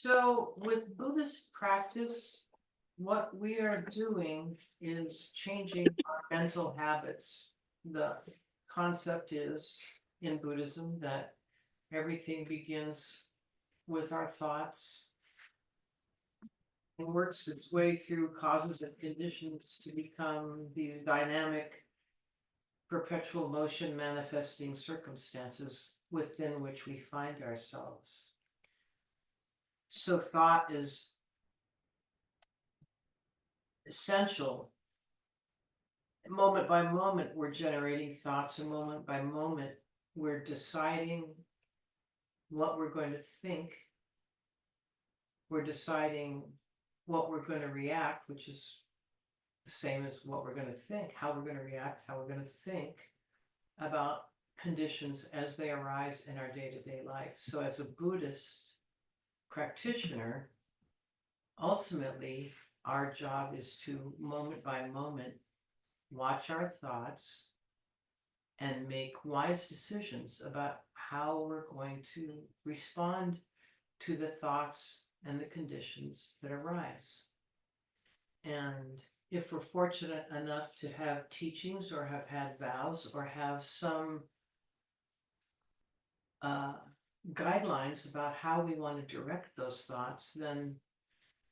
So with Buddhist practice, what we are doing is changing our mental habits. The concept is in Buddhism that everything begins with our thoughts and works its way through causes and conditions to become these dynamic, perpetual motion manifesting circumstances within which we find ourselves. So thought is essential. Moment by moment, we're generating thoughts, and moment by moment, we're deciding what we're going to think. We're deciding what we're going to react, which is the same as what we're going to think, how we're going to react, how we're going to think about conditions as they arise in our day-to-day life. So as a Buddhist practitioner, ultimately, our job is to, moment by moment, watch our thoughts and make wise decisions about how we're going to respond to the thoughts and the conditions that arise. And if we're fortunate enough to have teachings or have had vows or have some guidelines about how we want to direct those thoughts, then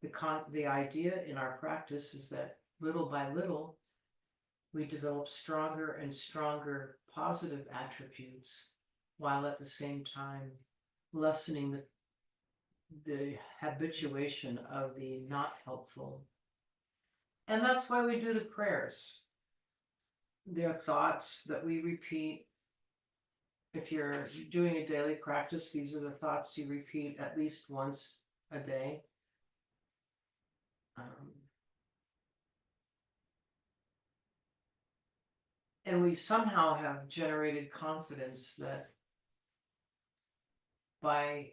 the idea in our practice is that little by little, we develop stronger and stronger positive attributes, while at the same time lessening the habituation of the not helpful. And that's why we do the prayers. They're thoughts that we repeat. If you're doing a daily practice, these are the thoughts you repeat at least once a day. And we somehow have generated confidence that by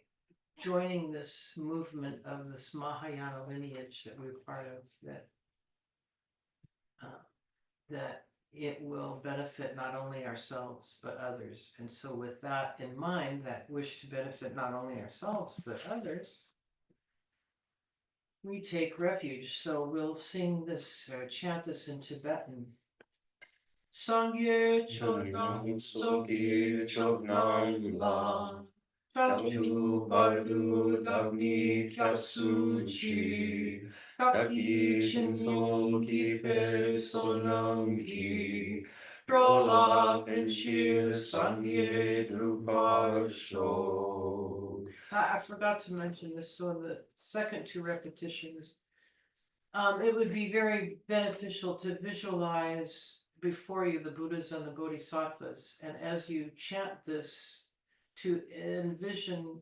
joining this movement of this Mahayana lineage that we're part of, that it will benefit not only ourselves but others. And so with that in mind, that wish to benefit not only ourselves but others, we take refuge. So we'll sing this or chant this in Tibetan. Sangye Chodam Soki Chodnam La Chachu Bardu Dagni Kyatsuchi Kaki Chinso Ki Pe Sonam Ki Drola Penshir Sangye Drupal Sho. I forgot to mention this, so in the second two repetitions, it would be very beneficial to visualize before you the Buddhas and the Bodhisattvas, and as you chant this, to envision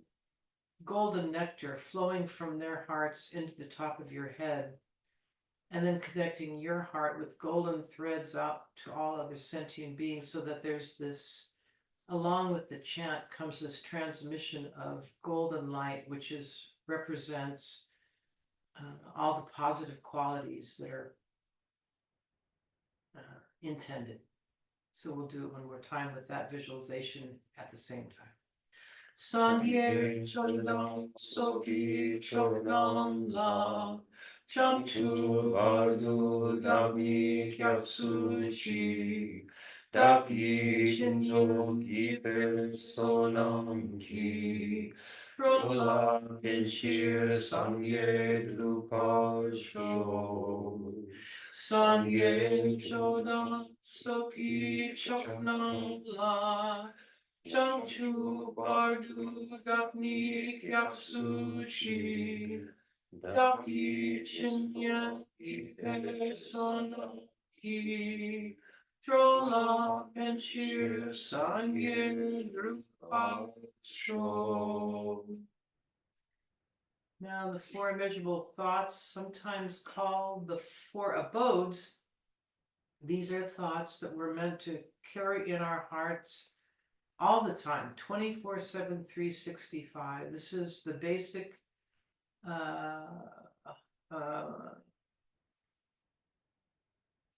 golden nectar flowing from their hearts into the top of your head, and then connecting your heart with golden threads out to all other sentient beings, so that there's this, along with the chant comes this transmission of golden light, which represents all the positive qualities that are intended. So we'll do it one more time with that visualization at the same time. Sangye Chodam Soki Chodam La Chamchu Bardu Dagni Kyatsuchi Daki Shinyo Ki Pe Sonam Ki Rola Penshir Sangye Drupal Sho. Sangye Chodam Soki Chodam La Chamchu Bardu Dagni Kyatsuchi Daki Chinyan Ki Pe Sonam Ki Drola Penshir Sangye Drupal Sho. Now, the four immeasurable thoughts, sometimes called the four abodes, these are thoughts that we're meant to carry in our hearts all the time, 24/7, 365. This is the basic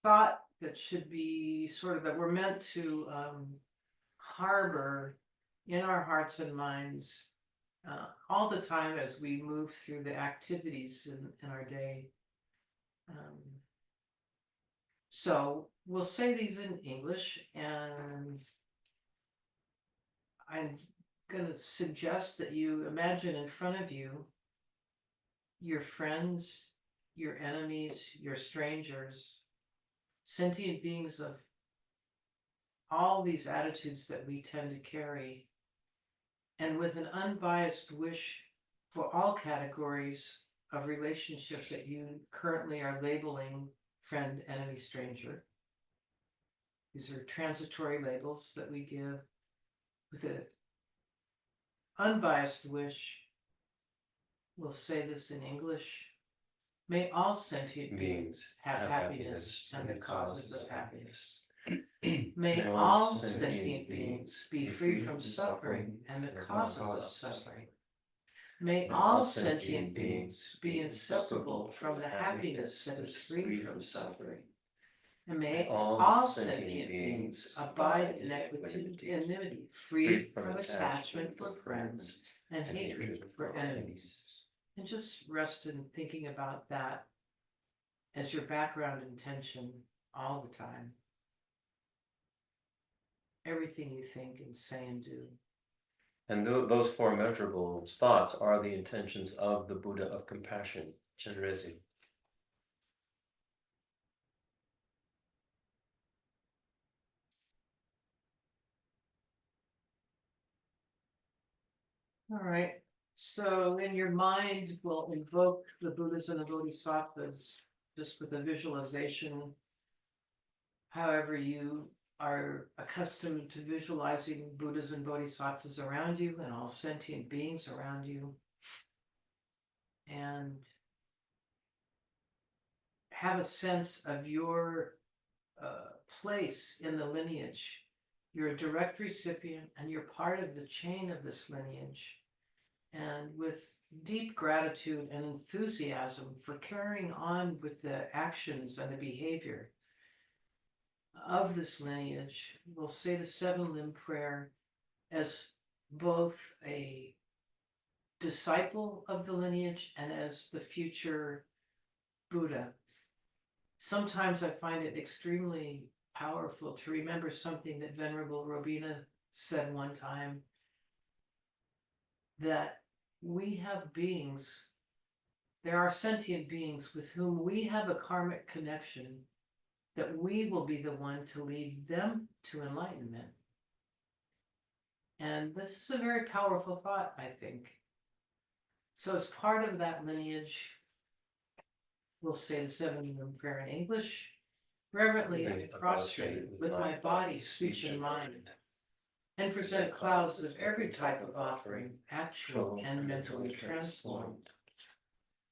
thought that should be that we're meant to harbor in our hearts and minds all the time as we move through the activities in our day. So we'll say these in English, and I'm going to suggest that you imagine in front of you your friends, your enemies, your strangers, sentient beings of all these attitudes that we tend to carry, and with an unbiased wish for all categories of relationship that you currently are labeling friend, enemy, stranger. These are transitory labels that we give with an unbiased wish. We'll say this in English. May all sentient beings have happiness and the causes of happiness. May all sentient beings be free from suffering and the causes of suffering. May all sentient beings be inseparable from the happiness that is free from suffering. And may all sentient beings abide in equanimity, free from attachment for friends and hatred for enemies. And just rest in thinking about that as your background intention all the time. Everything you think and say and do. And those four measurable thoughts are the intentions of the Buddha of compassion, Chenrezig. All right. So in your mind, we'll invoke the Buddhas and the Bodhisattvas just with a visualization. However, you are accustomed to visualizing Buddhas and Bodhisattvas around you and all sentient beings around you. And have a sense of your place in the lineage. You're a direct recipient and you're part of the chain of this lineage. And with deep gratitude and enthusiasm for carrying on with the actions and the behavior of this lineage, we'll say the seven limb prayer as both a disciple of the lineage and as the future Buddha. Sometimes I find it extremely powerful to remember something that Venerable Robina said one time, that we have beings, there are sentient beings with whom we have a karmic connection, that we will be the one to lead them to enlightenment. And this is a very powerful thought, I think. So as part of that lineage, we'll say the seven limb prayer in English. Reverently and prostrate with my body, speech, and mind, and present clouds of every type of offering, actual and mentally transformed.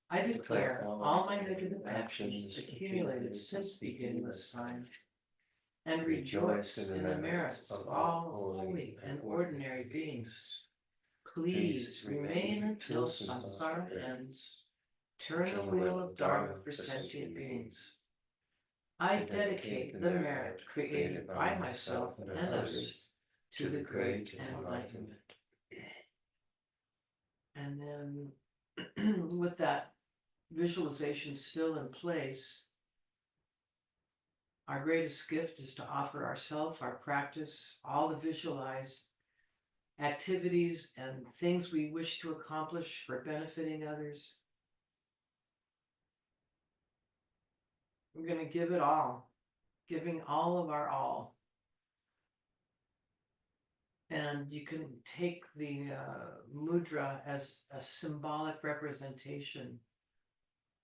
I declare all my negative actions accumulated since beginningless time, and rejoice in the merits of all holy and ordinary beings. Please remain until samsara ends. Turn the wheel of Dharma for sentient beings. I dedicate the merit created by myself and others to the great enlightenment. And then with that visualization still in place, our greatest gift is to offer ourselves, our practice, all the visualized activities and things we wish to accomplish for benefiting others. We're going to give it all, giving all of our all. And you can take the mudra as a symbolic representation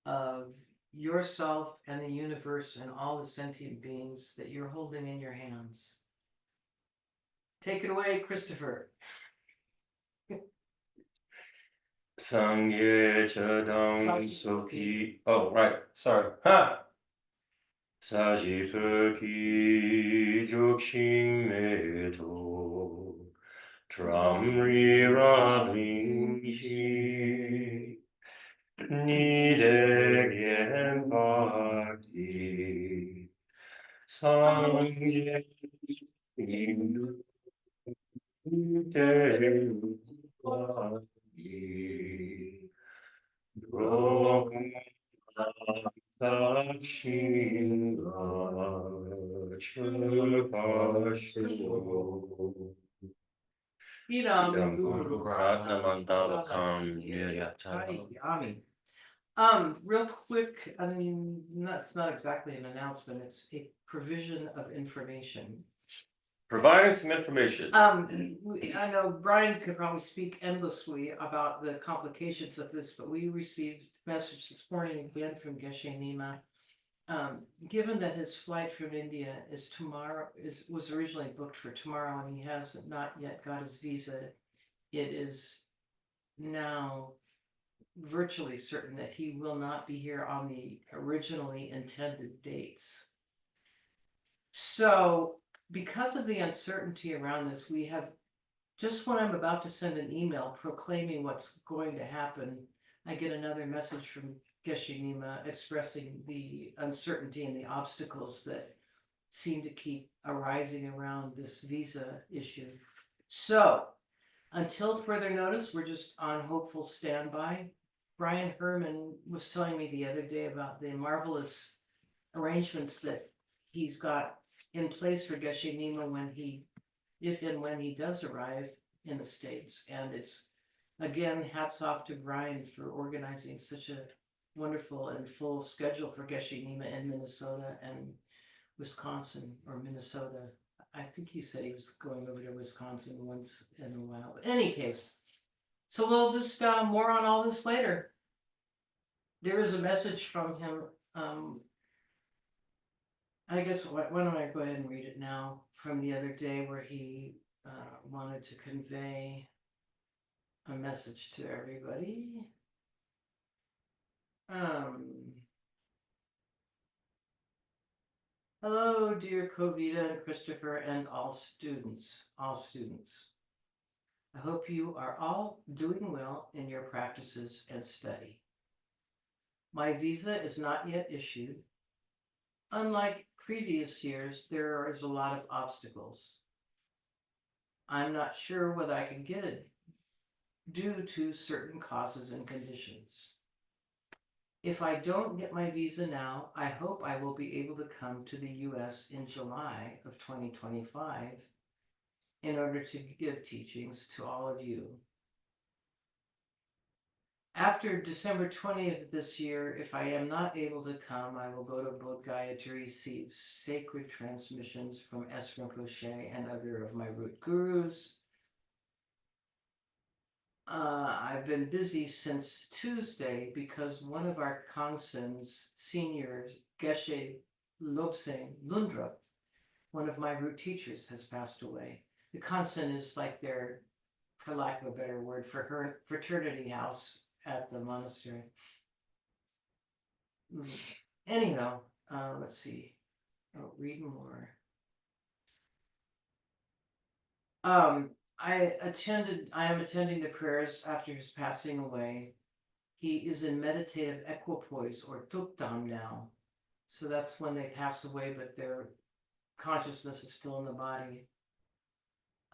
of yourself and the universe and all the sentient beings that you're holding in your hands. Take it away, Christopher. Sangye chadang soki. Oh, right. Sorry. Ha! Saji fuki jokshin meto. Tramri rabing shi. Nidegen bhakti. Sangye indu. Idam Guru Guru Ratnamandalakam Niryatana. Yami. Real quick, I mean, it's not exactly an announcement, it's a provision of information. Providing some information. I know Brian could probably speak endlessly about the complications of this, but we received a message this morning again from Geshe Nima. Given that his flight from India is tomorrow, was originally booked for tomorrow, and he has not yet got his visa, it is now virtually certain that he will not be here on the originally intended dates. So, because of the uncertainty around this, we have, just when I'm about to send an email proclaiming what's going to happen, I get another message from Geshe Nima expressing the uncertainty and the obstacles that seem to keep arising around this visa issue. So, until further notice, we're just on hopeful standby. Brian Herman was telling me the other day about the marvelous arrangements that he's got in place for Geshe Nima if and when he does arrive in the States. And it's, again, hats off to Brian for organizing such a wonderful and full schedule for Geshe Nima in Minnesota and Wisconsin, or Minnesota. I think he said he was going over to Wisconsin once in a while. But in any case, so we'll just more on all this later. There is a message from him. I guess why don't I go ahead and read it now, from the other day, where he wanted to convey a message to everybody. Hello, dear Kovita and Christopher and all students. I hope you are all doing well in your practices and study. My visa is not yet issued. Unlike previous years, there is a lot of obstacles. I'm not sure whether I can get it due to certain causes and conditions. If I don't get my visa now, I hope I will be able to come to the US in July of 2025 in order to give teachings to all of you. After December 20th this year, if I am not able to come, I will go to Bodh Gaya to receive sacred transmissions from S. Rinpoche and other of my root gurus. I've been busy since Tuesday because one of our Kongsins, seniors, Geshe Lobsang Lundrup, one of my root teachers, has passed away. The Kongsin is like their, for lack of a better word, for her fraternity house at the monastery. Anyhow, let's see. I'll read more. I am attending the prayers after his passing away. He is in meditative equipoise, or tukdam now. So that's when they pass away, but their consciousness is still in the body.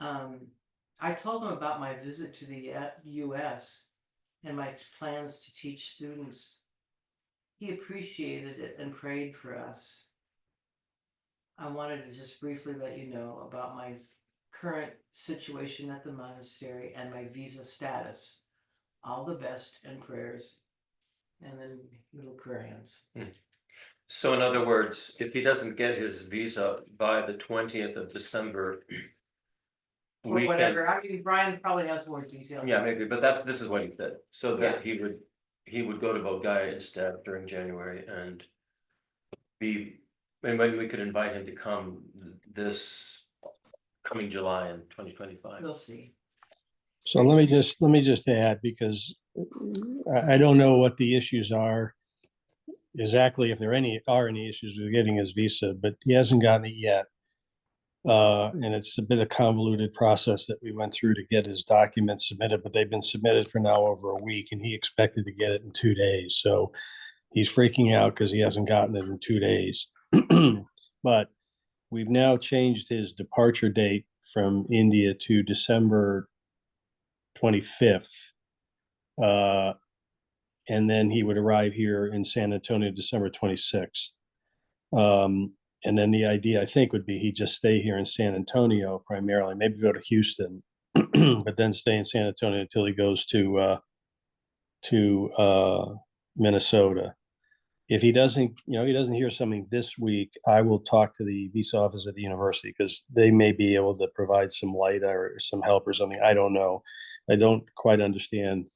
I told him about my visit to the US and my plans to teach students. He appreciated it and prayed for us. I wanted to just briefly let you know about my current situation at the monastery and my visa status. All the best and prayers. And then little prayer hands. So in other words, if he doesn't get his visa by the 20th of December, Or whatever. I mean, Brian probably has more details. Yeah, maybe, but this is what he said. So that he would go to Bodh Gaya instead during January and maybe we could invite him to come this coming July in 2025. We'll see. So let me just add, because I don't know what the issues are exactly, if there are any issues with getting his visa, but he hasn't gotten it yet. And it's a bit of convoluted process that we went through to get his documents submitted, but they've been submitted for now over a week, and he expected to get it in 2 days. So he's freaking out because he hasn't gotten it in 2 days. But we've now changed his departure date from India to December 25th. And then he would arrive here in San Antonio December 26th. And then the idea, I think, would be he'd just stay here in San Antonio primarily, maybe go to Houston, but then stay in San Antonio until he goes to Minnesota. If he doesn't, he doesn't hear something this week, I will talk to the visa office at the university because they may be able to provide some light or some help or something. I don't know. I don't quite understand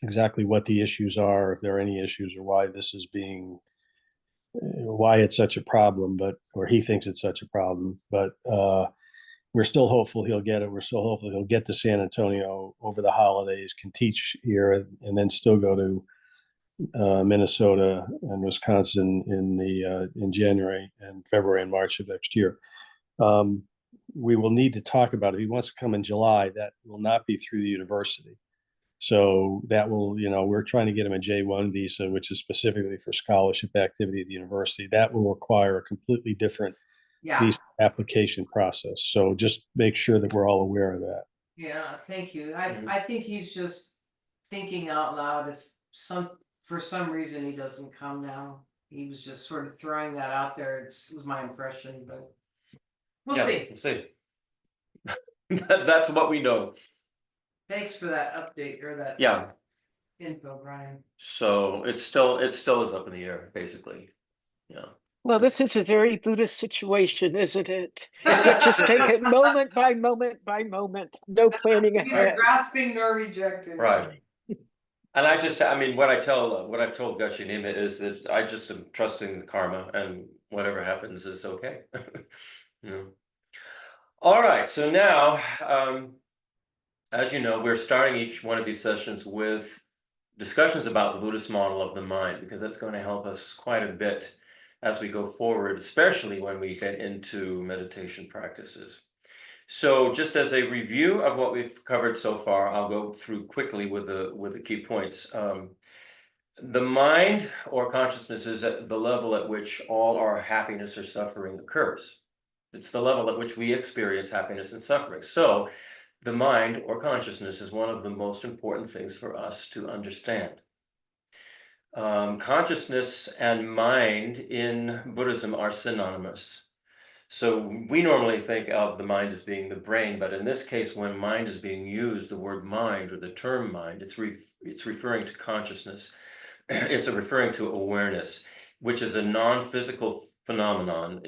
exactly what the issues are, if there are any issues, or why this is being, why it's such a problem, or he thinks it's such a problem. But we're still hopeful he'll get it. We're still hopeful he'll get to San Antonio over the holidays, can teach here, and then still go to Minnesota and Wisconsin in January and February and March of next year. We will need to talk about it. If he wants to come in July, that will not be through the university. So that will, we're trying to get him a J1 visa, which is specifically for scholarship activity at the university. That will require a completely different visa application process. So just make sure that we're all aware of that. Yeah, thank you. I think he's just thinking out loud. If for some reason he doesn't come now, he was just sort of throwing that out there. It was my impression, but we'll see. We'll see. That's what we know. Thanks for that update or that info, Brian. So it still is up in the air, basically. Yeah. Well, this is a very Buddhist situation, isn't it? You just take it moment by moment by moment, no planning Neither ahead. grasping nor rejecting. Right. And what I've told Gashi Nima is that I just am trusting the karma, and whatever happens is okay. All right. So now, as you know, we're starting each one of these sessions with discussions about the Buddhist model of the mind, because that's going to help us quite a bit as we go forward, especially when we get into meditation practices. So just as a review of what we've covered so far, I'll go through quickly with the key points. The mind or consciousness is at the level at which all our happiness or suffering occurs. It's the level at which we experience happiness and suffering. So the mind or consciousness is one of the most important things for us to understand. Consciousness and mind in Buddhism are synonymous. So we normally think of the mind as being the brain, but in this case, when mind is being used, the word mind or the term mind, it's referring to consciousness. It's referring to awareness, which is a non-physical phenomenon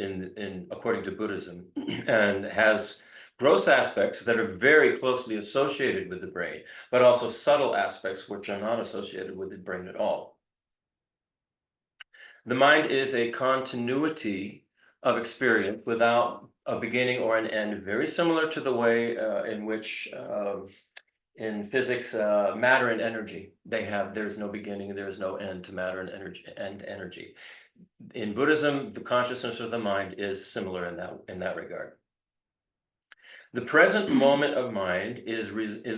according to Buddhism, and has gross aspects that are very closely associated with the brain, but also subtle aspects which are not associated with the brain at all. The mind is a continuity of experience without a beginning or an end, very similar to the way in which in physics, matter and energy, there's no beginning, there's no end to matter and energy. In Buddhism, the consciousness of the mind is similar in that regard. The present moment of mind is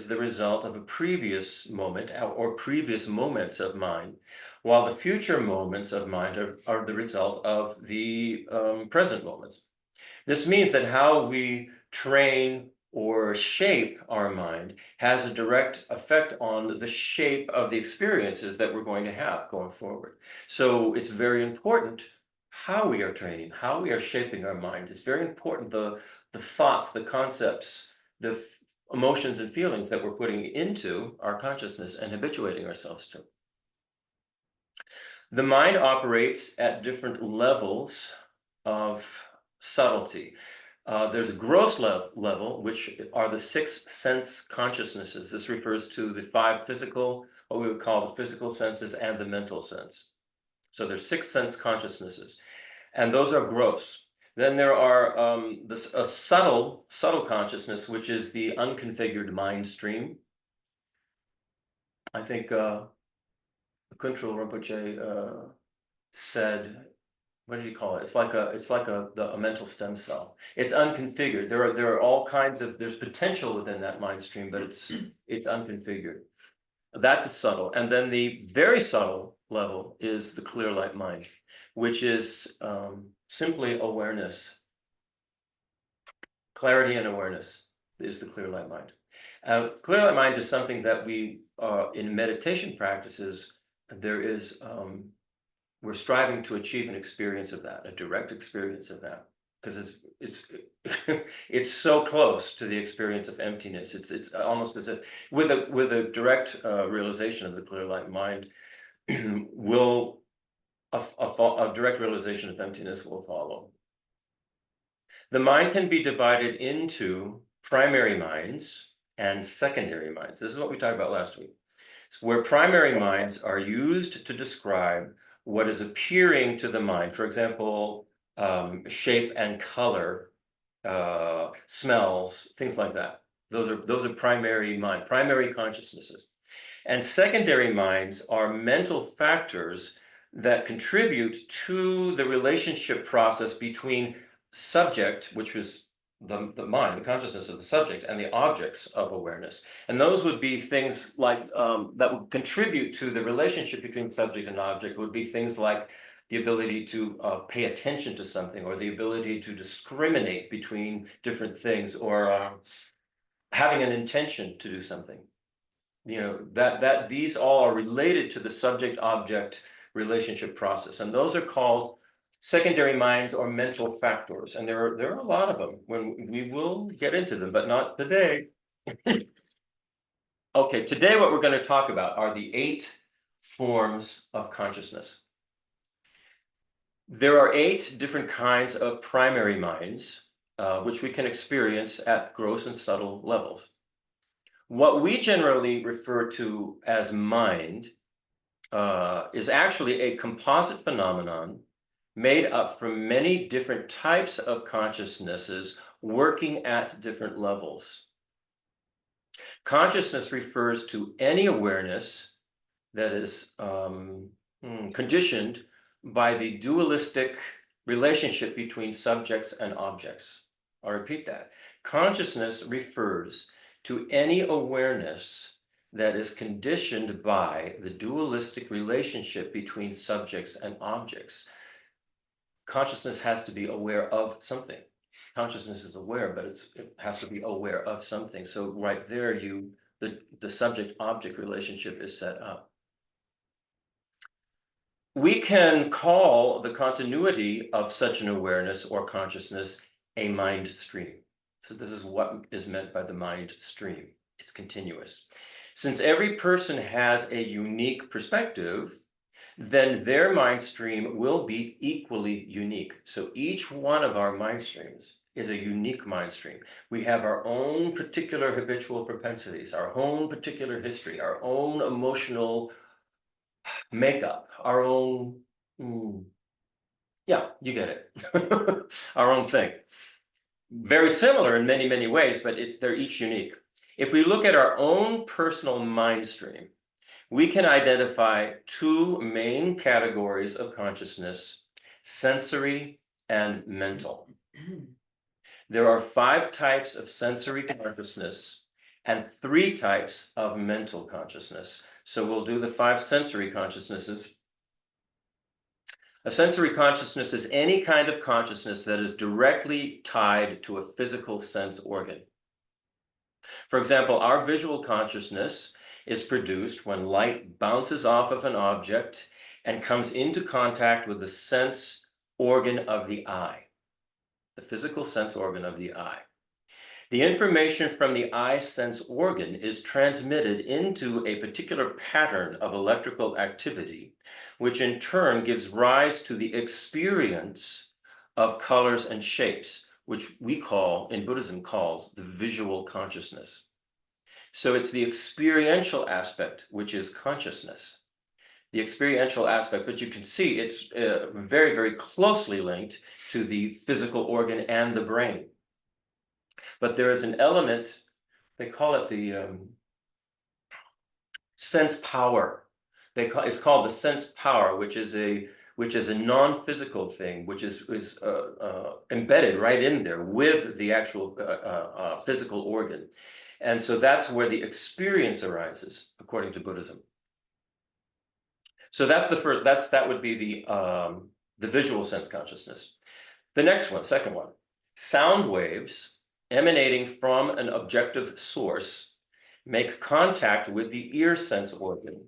the result of a previous moment or previous moments of mind, while the future moments of mind are the result of the present moments. This means that how we train or shape our mind has a direct effect on the shape of the experiences that we're going to have going forward. So it's very important how we are training, how we are shaping our mind. It's very important the thoughts, the concepts, the emotions and feelings that we're putting into our consciousness and habituating ourselves to. The mind operates at different levels of subtlety. There's a gross level, which are the 6 sense consciousnesses. This refers to the 5 physical, what we would call the physical senses, and the mental sense. So there's 6 sense consciousnesses, and those are gross. Then there are a subtle consciousness, which is the unconfigured mind stream. I think Kuntrul Rinpoche said, what did he call it? It's like a mental stem cell. It's unconfigured. There are all kinds of, there's potential within that mind stream, but it's unconfigured. That's a subtle. And then the very subtle level is the clear light mind, which is simply awareness. Clarity and awareness is the clear light mind. Clear light mind is something that we in meditation practices, there is we're striving to achieve an experience of that, a direct experience of that, because it's it's so close to the experience of emptiness. It's almost as if with a direct realization of the clear light mind, will a direct realization of emptiness will follow. The mind can be divided into primary minds and secondary minds. This is what we talked about last week. It's where primary minds are used to describe what is appearing to the mind. For example, shape and color, smells, things like that. Those are primary mind, primary consciousnesses. And secondary minds are mental factors that contribute to the relationship process between subject, which is the mind, the consciousness of the subject, and the objects of awareness. And those would be things like that would contribute to the relationship between subject and object, would be things like the ability to pay attention to something, or the ability to discriminate between different things, or having an intention to do something. You know, that these all are related to the subject-object relationship process, and those are called secondary minds or mental factors. And there are a lot of them. When we will get into them, but not today. Okay, today what we're going to talk about are the 8 forms of consciousness. There are 8 different kinds of primary minds, which we can experience at gross and subtle levels. What we generally refer to as mind is actually a composite phenomenon made up from many different types of consciousnesses working at different levels. Consciousness refers to any awareness that is conditioned by the dualistic relationship between subjects and objects. I'll repeat that. Consciousness refers to any awareness that is conditioned by the dualistic relationship between subjects and objects. Consciousness has to be aware of something. Consciousness is aware, but it has to be aware of something. So right there, the subject-object relationship is set up. We can call the continuity of such an awareness or consciousness a mind stream. So this is what is meant by the mind stream. It's continuous. Since every person has a unique perspective, then their mind stream will be equally unique. So each one of our mind streams is a unique mind stream. We have our own particular habitual propensities, our own particular history, our own emotional makeup, our own, yeah, you get it, our own thing. Very similar in many, many ways, but they're each unique. If we look at our own personal mind stream, we can identify 2 main categories of consciousness: sensory and mental. There are 5 types of sensory consciousness and 3 types of mental consciousness. So we'll do the 5 sensory consciousnesses. A sensory consciousness is any kind of consciousness that is directly tied to a physical sense organ. For example, our visual consciousness is produced when light bounces off of an object and comes into contact with the sense organ of the eye, the physical sense organ of the eye. The information from the eye sense organ is transmitted into a particular pattern of electrical activity, which in turn gives rise to the experience of colors and shapes, which we call, in Buddhism, calls the visual consciousness. So it's the experiential aspect, which is consciousness. The experiential aspect, but you can see it's very, very closely linked to the physical organ and the brain. But there is an element, they call it the sense power. It's called the sense power, which is a non-physical thing, which is embedded right in there with the actual physical organ. And so that's where the experience arises, according to Buddhism. So that's the first, that would be the visual sense consciousness. The next one, second one, sound waves emanating from an objective source make contact with the ear sense organ,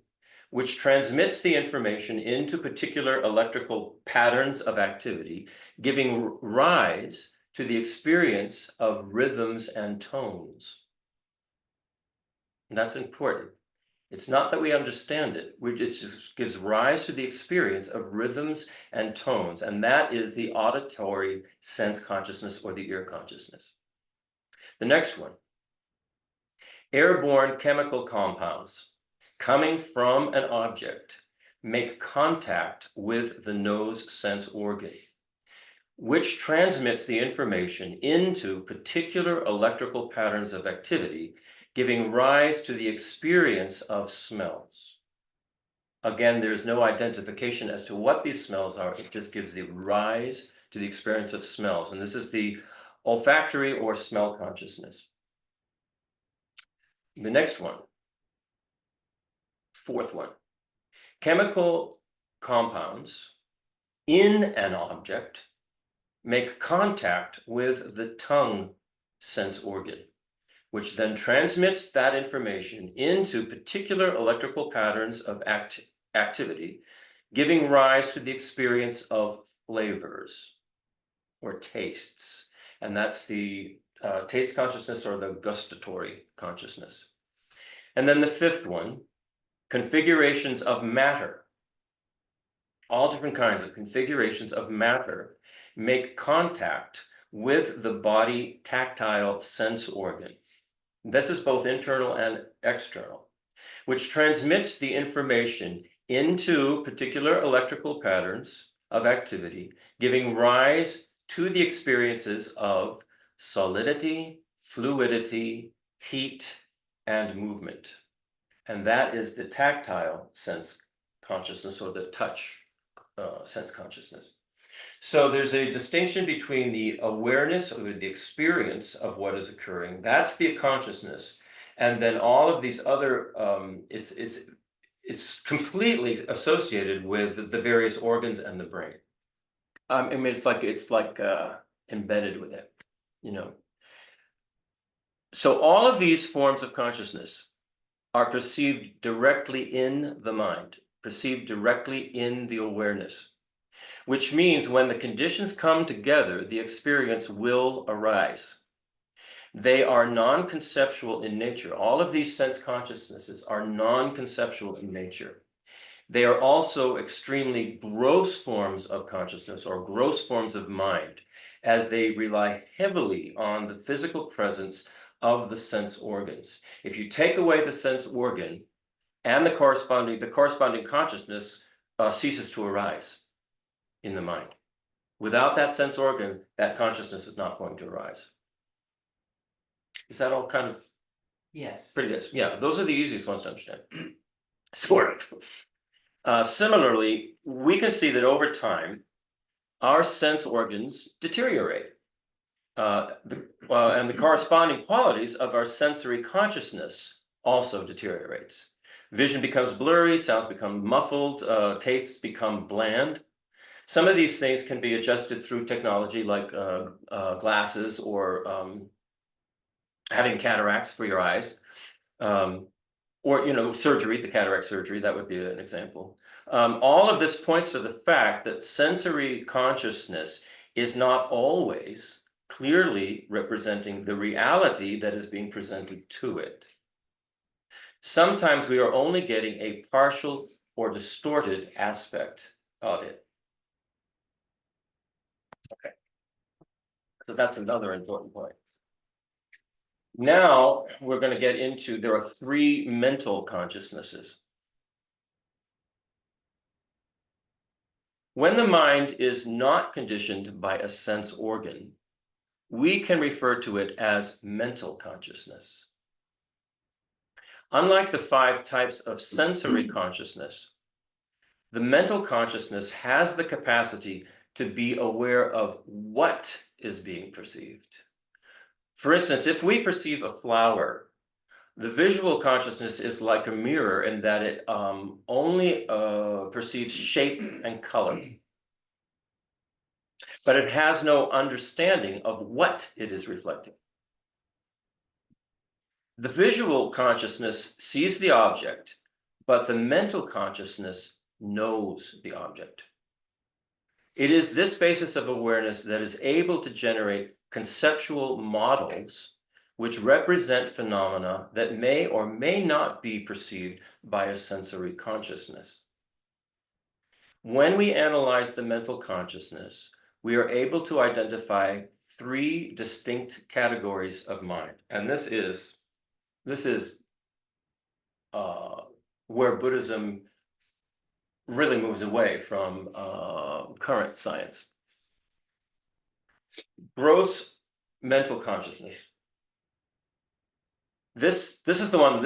which transmits the information into particular electrical patterns of activity, giving rise to the experience of rhythms and tones. And that's important. It's not that we understand it, it just gives rise to the experience of rhythms and tones, and that is the auditory sense consciousness or the ear consciousness. The next one, airborne chemical compounds coming from an object make contact with the nose sense organ, which transmits the information into particular electrical patterns of activity, giving rise to the experience of smells. Again, there's no identification as to what these smells are. It just gives the rise to the experience of smells. And this is the olfactory or smell consciousness. The next one, fourth one, chemical compounds in an object make contact with the tongue sense organ, which then transmits that information into particular electrical patterns of activity, giving rise to the experience of flavors or tastes. And that's the taste consciousness or the gustatory consciousness. And then the fifth one, configurations of matter. All different kinds of configurations of matter make contact with the body tactile sense organ. This is both internal and external, which transmits the information into particular electrical patterns of activity, giving rise to the experiences of solidity, fluidity, heat, and movement. And that is the tactile sense consciousness or the touch sense consciousness. So there's a distinction between the awareness or the experience of what is occurring. That's the consciousness. And then all of these other, it's completely associated with the various organs and the brain. I mean, it's like embedded with it, you know. So all of these forms of consciousness are perceived directly in the mind, perceived directly in the awareness, which means when the conditions come together, the experience will arise. They are non-conceptual in nature. All of these sense consciousnesses are non-conceptual in nature. They are also extremely gross forms of consciousness or gross forms of mind, as they rely heavily on the physical presence of the sense organs. If you take away the sense organ and the corresponding consciousness ceases to arise in the mind. Without that sense organ, that consciousness is not going to arise. Is that all kind of Yes. pretty good? Yeah, those are the easiest ones to understand. Sort of. Similarly, we can see that over time, our sense organs deteriorate. And the corresponding qualities of our sensory consciousness also deteriorates. Vision becomes blurry, sounds become muffled, tastes become bland. Some of these things can be adjusted through technology like glasses or having cataracts for your eyes, or surgery, the cataract surgery, that would be an example. All of this points to the fact that sensory consciousness is not always clearly representing the reality that is being presented to it. Sometimes we are only getting a partial or distorted aspect of it. Okay, so that's another important point. Now we're going to get into, there are three mental consciousnesses. When the mind is not conditioned by a sense organ, we can refer to it as mental consciousness. Unlike the 5 types of sensory consciousness, the mental consciousness has the capacity to be aware of what is being perceived. For instance, if we perceive a flower, the visual consciousness is like a mirror in that it only perceives shape and color, but it has no understanding of what it is reflecting. The visual consciousness sees the object, but the mental consciousness knows the object. It is this basis of awareness that is able to generate conceptual models which represent phenomena that may or may not be perceived by a sensory consciousness. When we analyze the mental consciousness, we are able to identify three distinct categories of mind. And this is where Buddhism really moves away from current science. Gross mental consciousness. This is the one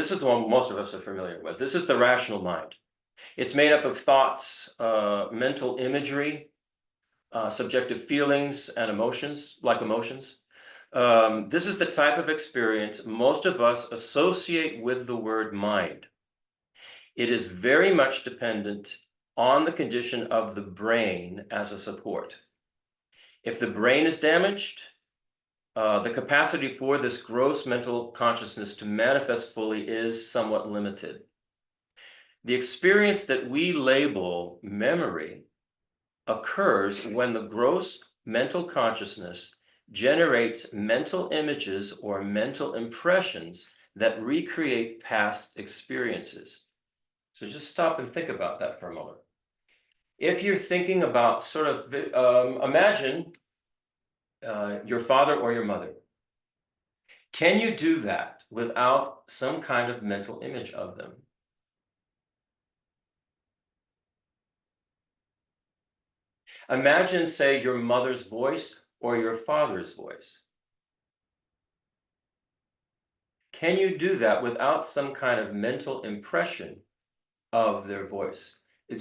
most of us are familiar with. This is the rational mind. It's made up of thoughts, mental imagery, subjective feelings and emotions, like emotions. This is the type of experience most of us associate with the word mind. It is very much dependent on the condition of the brain as a support. If the brain is damaged, the capacity for this gross mental consciousness to manifest fully is somewhat limited. The experience that we label memory occurs when the gross mental consciousness generates mental images or mental impressions that recreate past experiences. So just stop and think about that for a moment. If you're thinking about sort of, imagine your father or your mother. Can you do that without some kind of mental image of them? Imagine, say, your mother's voice or your father's voice. Can you do that without some kind of mental impression of their voice? It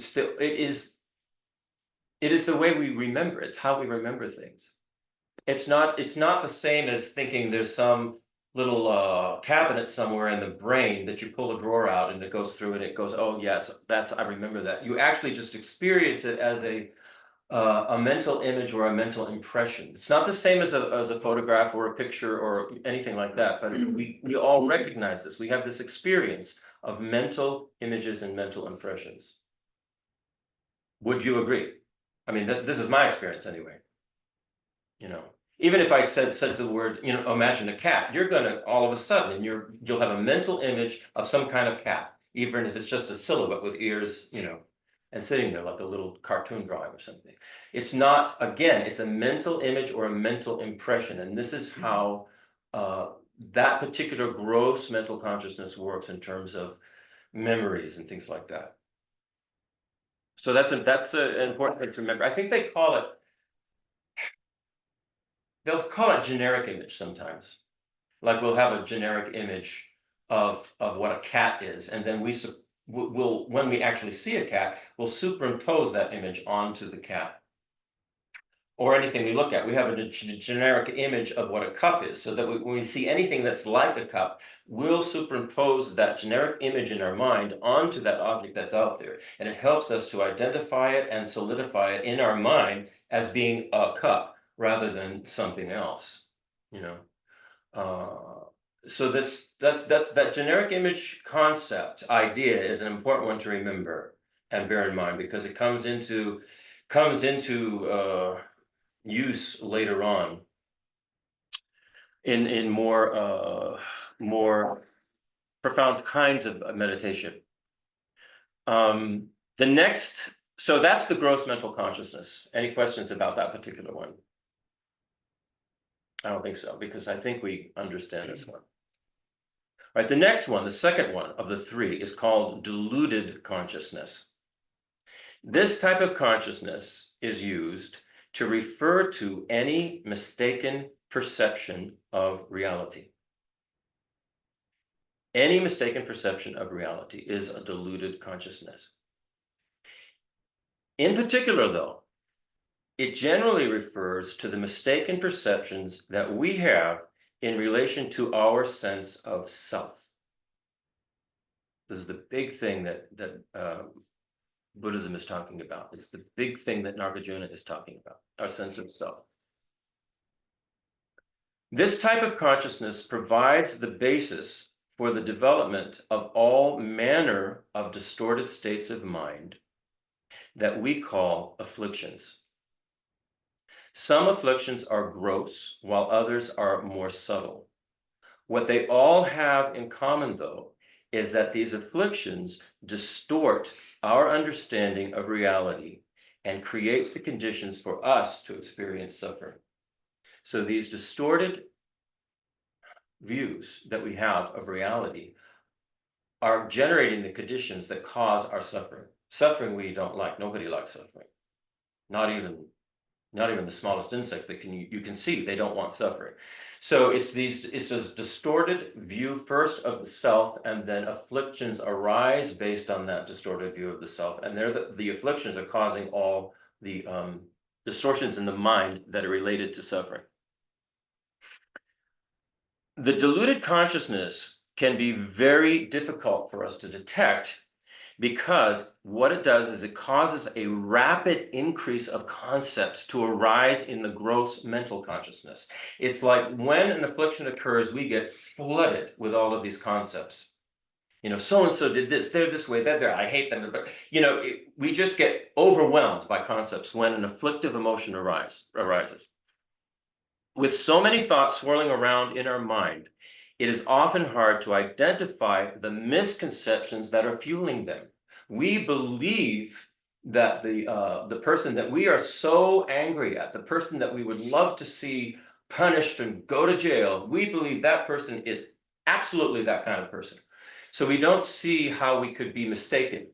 is the way we remember. It's how we remember things. It's not the same as thinking there's some little cabinet somewhere in the brain that you pull a drawer out and it goes through and it goes, oh yes, I remember that. You actually just experience it as a mental image or a mental impression. It's not the same as a photograph or a picture or anything like that, but we all recognize this. We have this experience of mental images and mental impressions. Would you agree? I mean, this is my experience anyway. You know, even if I said the word, you know, imagine a cat, you're gonna all of a sudden you'll have a mental image of some kind of cat, even if it's just a silhouette with ears, you know, and sitting there like a little cartoon drawing or something. It's not, again, it's a mental image or a mental impression, and this is how that particular gross mental consciousness works in terms of memories and things like that. So that's an important thing to remember. I think they'll call it generic image sometimes. Like we'll have a generic image of what a cat is, and then we'll when we actually see a cat, we'll superimpose that image onto the cat. Or anything we look at, we have a generic image of what a cup is, so that when we see anything that's like a cup, we'll superimpose that generic image in our mind onto that object that's out there. And it helps us to identify it and solidify it in our mind as being a cup rather than something else, you know. So that generic image concept idea is an important one to remember and bear in mind, because it comes into use later on in more profound kinds of meditation. The next, so that's the gross mental consciousness. Any questions about that particular one? I don't think so, because I think we understand this one. All right, the next one, the second one of the three, is called deluded consciousness. This type of consciousness is used to refer to any mistaken perception of reality. Any mistaken perception of reality is a deluded consciousness. In particular, though, it generally refers to the mistaken perceptions that we have in relation to our sense of self. This is the big thing that Buddhism is talking about. It's the big thing that Nagarjuna is talking about, our sense of self. This type of consciousness provides the basis for the development of all manner of distorted states of mind that we call afflictions. Some afflictions are gross, while others are more subtle. What they all have in common, though, is that these afflictions distort our understanding of reality and create the conditions for us to experience suffering. So these distorted views that we have of reality are generating the conditions that cause our suffering. Suffering we don't like. Nobody likes suffering. Not even the smallest insect that you can see, they don't want suffering. So it's a distorted view first of the self, and then afflictions arise based on that distorted view of the self. And the afflictions are causing all the distortions in the mind that are related to suffering. The deluded consciousness can be very difficult for us to detect, because what it does is it causes a rapid increase of concepts to arise in the gross mental consciousness. It's like when an affliction occurs, we get flooded with all of these concepts. So-and-so did this, they're this way, they're there, I hate them. But, we just get overwhelmed by concepts when an afflictive emotion arises. With so many thoughts swirling around in our mind, it is often hard to identify the misconceptions that are fueling them. We believe that the person that we are so angry at, the person that we would love to see punished and go to jail, we believe that person is absolutely that kind of person. So we don't see how we could be mistaken,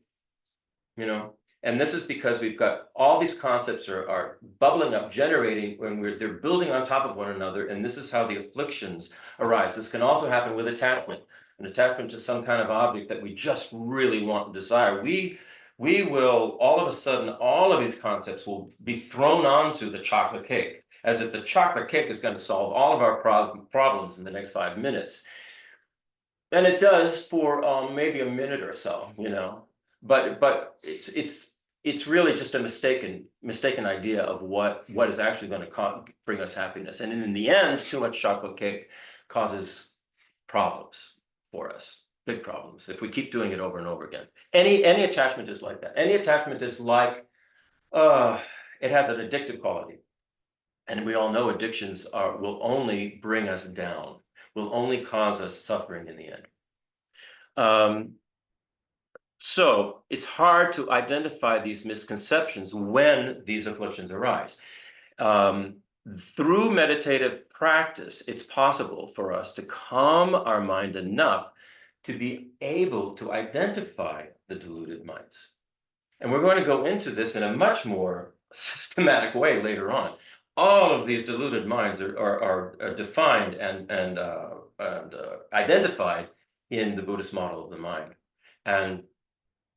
And this is because we've got all these concepts are bubbling up, generating when they're building on top of one another, and this is how the afflictions arise. This can also happen with attachment, an attachment to some kind of object that we just really want and desire. We will, all of a sudden, all of these concepts will be thrown onto the chocolate cake, as if the chocolate cake is going to solve all of our problems in the next 5 minutes. And it does for maybe a minute or so, but it's really just a mistaken idea of what is actually going to bring us happiness. And in the end, too much chocolate cake causes problems for us, big problems, if we keep doing it over and over again. Any attachment is like that. Any attachment is like, it has an addictive quality. And we all know addictions will only bring us down, will only cause us suffering in the end. So it's hard to identify these misconceptions when these afflictions arise. Through meditative practice, it's possible for us to calm our mind enough to be able to identify the deluded minds. And we're going to go into this in a much more systematic way later on. All of these deluded minds are defined and identified in the Buddhist model of the mind, and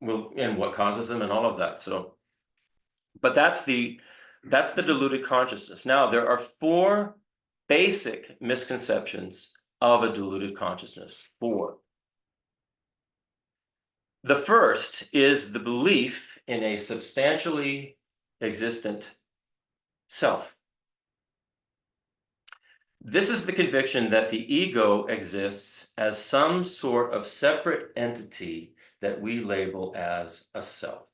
what causes them and all of that. So, but that's the deluded consciousness. Now, there are 4 basic misconceptions of a deluded consciousness. 4. The first is the belief in a substantially existent self. This is the conviction that the ego exists as some sort of separate entity that we label as a self.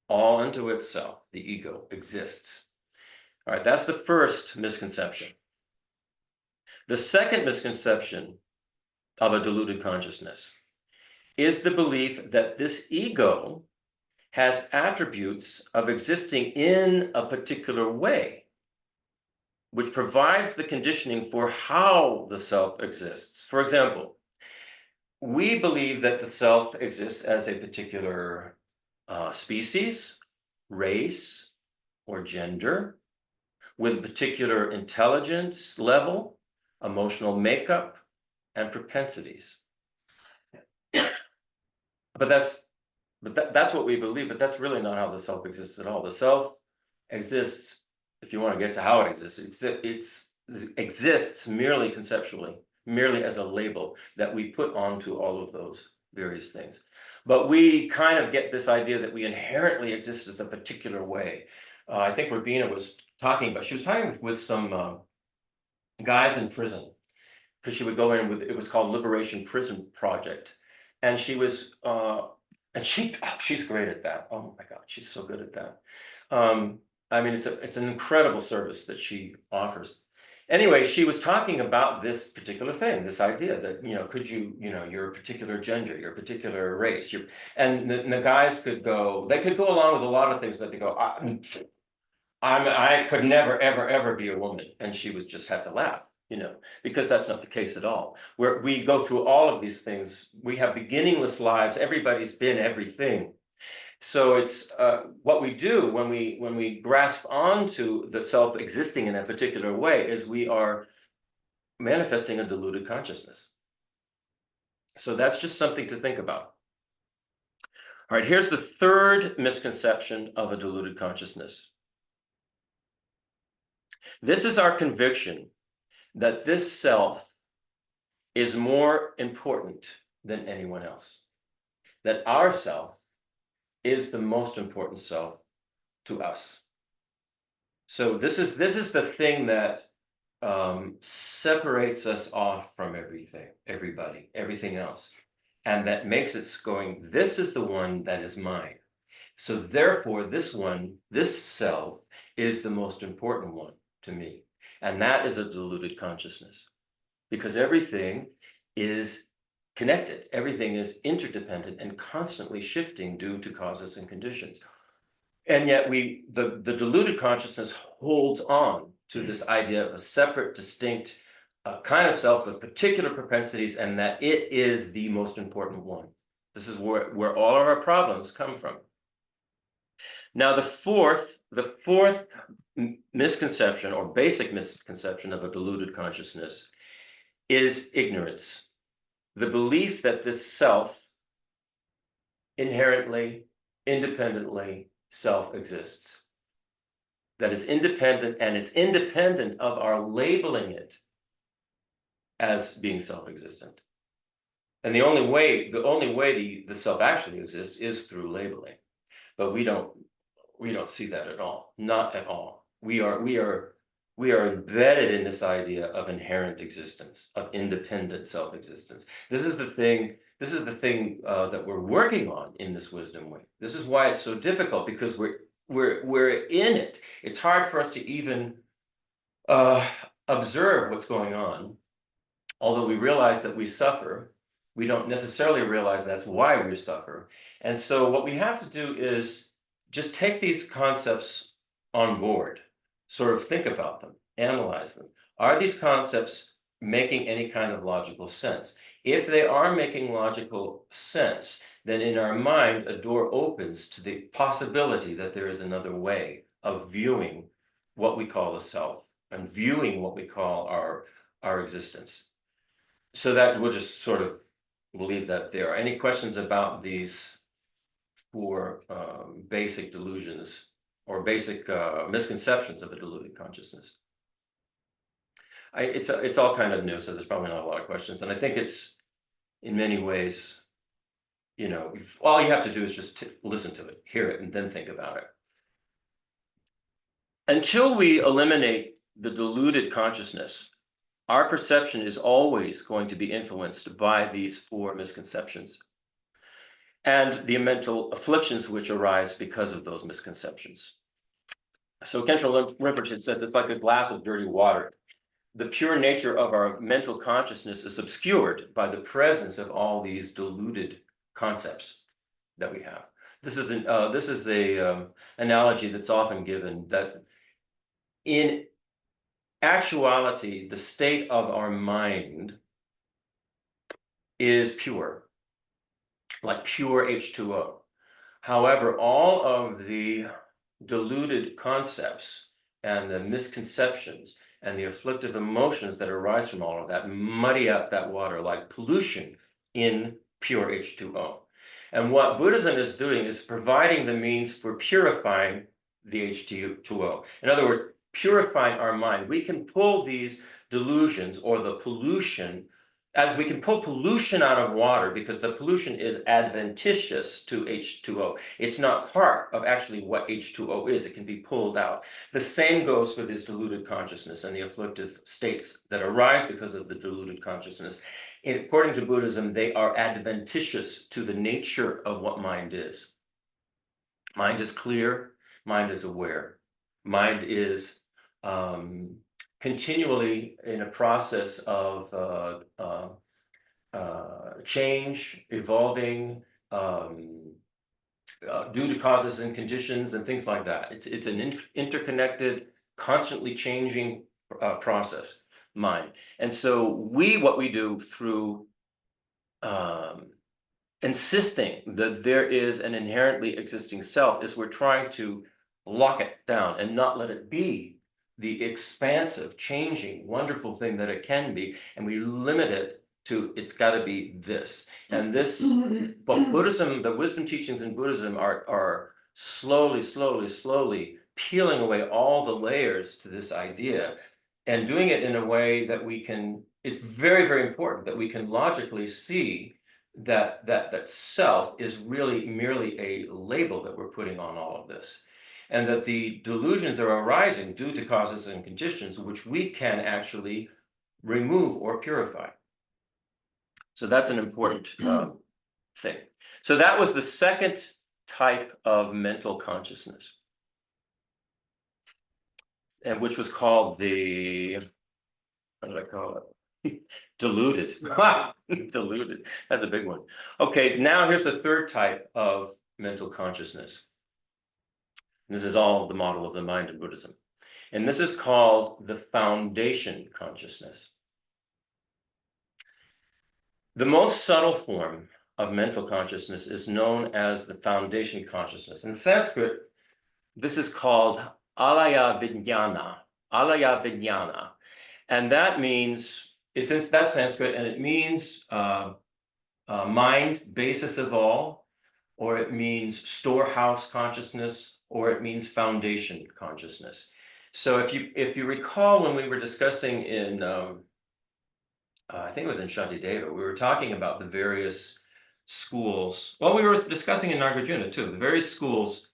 All unto itself, the ego exists. All right, that's the first misconception. The second misconception of a deluded consciousness is the belief that this ego has attributes of existing in a particular way, which provides the conditioning for how the self exists. For example, we believe that the self exists as a particular species, race, or gender, with a particular intelligence level, emotional makeup, and propensities. But that's what we believe, but that's really not how the self exists at all. The self exists, if you want to get to how it exists, it exists merely conceptually, merely as a label that we put onto all of those various things. But we kind of get this idea that we inherently exist as a particular way. I think Rabina was talking about, she was talking with some guys in prison, because she would go in with, it was called Liberation Prison Project. And she was, she's great at that. Oh my God, she's so good at that. I mean, it's an incredible service that she offers. Anyway, she was talking about this particular thing, this idea that, could you, you're a particular gender, you're a particular race, and the guys could go, they could go along with a lot of things, but they go, I could never, ever, ever be a woman. And she was just had to laugh, because that's not the case at all. Where we go through all of these things, we have beginningless lives, everybody's been everything. So it's what we do when we grasp onto the self existing in a particular way is we are manifesting a deluded consciousness. So that's just something to think about. All right, here's the third misconception of a deluded consciousness. This is our conviction that this self is more important than anyone else, that our self is the most important self to us. So this is the thing that separates us off from everybody, everything else, and that makes it going, this is the one that is mine. So therefore, this self is the most important one to me. And that is a deluded consciousness, because everything is connected. Everything is interdependent and constantly shifting due to causes and conditions. And yet the deluded consciousness holds on to this idea of a separate, distinct kind of self with particular propensities, and that it is the most important one. This is where all of our problems come from. Now, the fourth misconception or basic misconception of a deluded consciousness is ignorance. The belief that this self inherently, independently self-exists. That it's independent, and it's independent of our labeling it as being self-existent. And the only way the self actually exists is through labeling. But we don't see that at all. Not at all. We are embedded in this idea of inherent existence, of independent self-existence. This is the thing that we're working on in this wisdom way. This is why it's so difficult, because we're in it. It's hard for us to even observe what's going on. Although we realize that we suffer, we don't necessarily realize that's why we suffer. And so what we have to do is just take these concepts on board, sort of think about them, analyze them. Are these concepts making any kind of logical sense? If they are making logical sense, then in our mind, a door opens to the possibility that there is another way of viewing what we call the self and viewing what we call our existence. So that we'll just sort of leave that there. Any questions about these four basic delusions or basic misconceptions of a deluded consciousness? It's all kind of new, so there's probably not a lot of questions. And I think it's, in many ways, all you have to do is just listen to it, hear it, and then think about it. Until we eliminate the deluded consciousness, our perception is always going to be influenced by these four misconceptions and the mental afflictions which arise because of those misconceptions. So Khentrul Rinpoche says it's like a glass of dirty water. The pure nature of our mental consciousness is obscured by the presence of all these deluded concepts that we have. This is a analogy that's often given, that in actuality, the state of our mind is pure, like pure H2O. However, all of the deluded concepts and the misconceptions and the afflictive emotions that arise from all of that muddy up that water like pollution in pure H2O. And what Buddhism is doing is providing the means for purifying the H2O. In other words, purifying our mind. We can pull these delusions or the pollution as we can pull pollution out of water because the pollution is adventitious to H2O. It's not part of actually what H2O is. It can be pulled out. The same goes for this diluted consciousness and the afflictive states that arise because of the diluted consciousness. According to Buddhism, they are adventitious to the nature of what mind is. Mind is clear. Mind is aware. Mind is continually in a process of change, evolving, due to causes and conditions and things like that. It's an interconnected, constantly changing process, mind. And so what we do through insisting that there is an inherently existing self is we're trying to lock it down and not let it be the expansive, changing, wonderful thing that it can be, and we limit it to it's got to be this. And this, but Buddhism, the wisdom teachings in Buddhism are slowly peeling away all the layers to this idea and doing it in a way that we can, it's very, very important that we can logically see that self is really merely a label that we're putting on all of this. And that the delusions are arising due to causes and conditions which we can actually remove or purify. So that's an important thing. So that was the second type of mental consciousness, and which was called the, what did I call it? Deluded. Deluded. That's a big one. Okay, now here's the third type of mental consciousness. This is all the model of the mind in Buddhism. And this is called the foundation consciousness. The most subtle form of mental consciousness is known as the foundation consciousness. In Sanskrit, this is called alaya vijnana. Alaya vijnana. And that means, that's Sanskrit, and it means mind, basis of all, or it means storehouse consciousness, or it means foundation consciousness. So if you recall when we were discussing in, I think it was in Shantideva, we were talking about the various schools. Well, we were discussing in Nagarjuna too, the various schools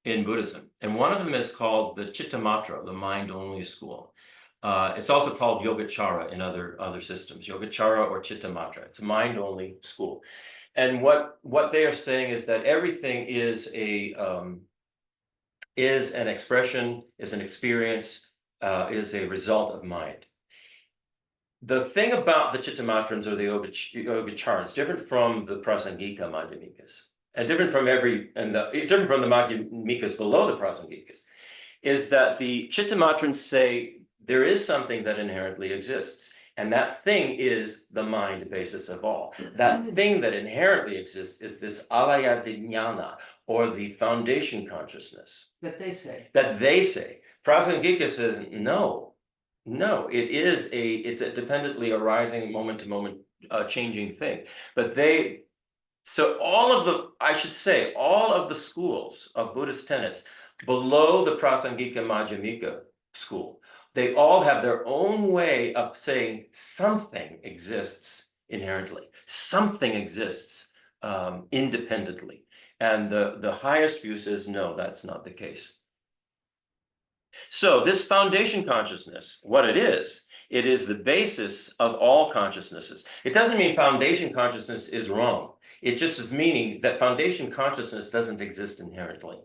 in Buddhism. And one of them is called the Chittamatra, the mind-only school. It's also called Yogacara in other systems, Yogacara or Chittamatra. It's a mind-only school. And what they are saying is that everything is an expression, is an experience, is a result of mind. The thing about the Chittamatrans or the Yogacaras, different from the Prasangika Madhyamikas, and different from the Madhyamikas below the Prasangikas, is that the Chittamatrans say there is something that inherently exists. And that thing is the mind basis of all. That thing that inherently exists is this alaya vijnana, or the foundation consciousness. That they say. That they say. Prasangika says, no, it's a dependently arising moment to moment changing thing. But so all of the schools of Buddhist tenets below the Prasangika Madhyamika school, they all have their own way of saying something exists inherently. Something exists independently. And the highest view says, no, that's not the case. So this foundation consciousness, what it is the basis of all consciousnesses. It doesn't mean foundation consciousness is wrong. It just is meaning that foundation consciousness doesn't exist inherently.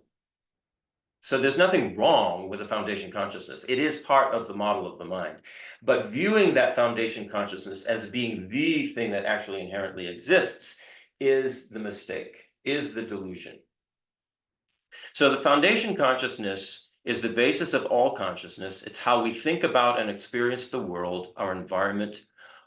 So there's nothing wrong with the foundation consciousness. It is part of the model of the mind. But viewing that foundation consciousness as being the thing that actually inherently exists is the mistake, is the delusion. So the foundation consciousness is the basis of all consciousness. It's how we think about and experience the world, our environment,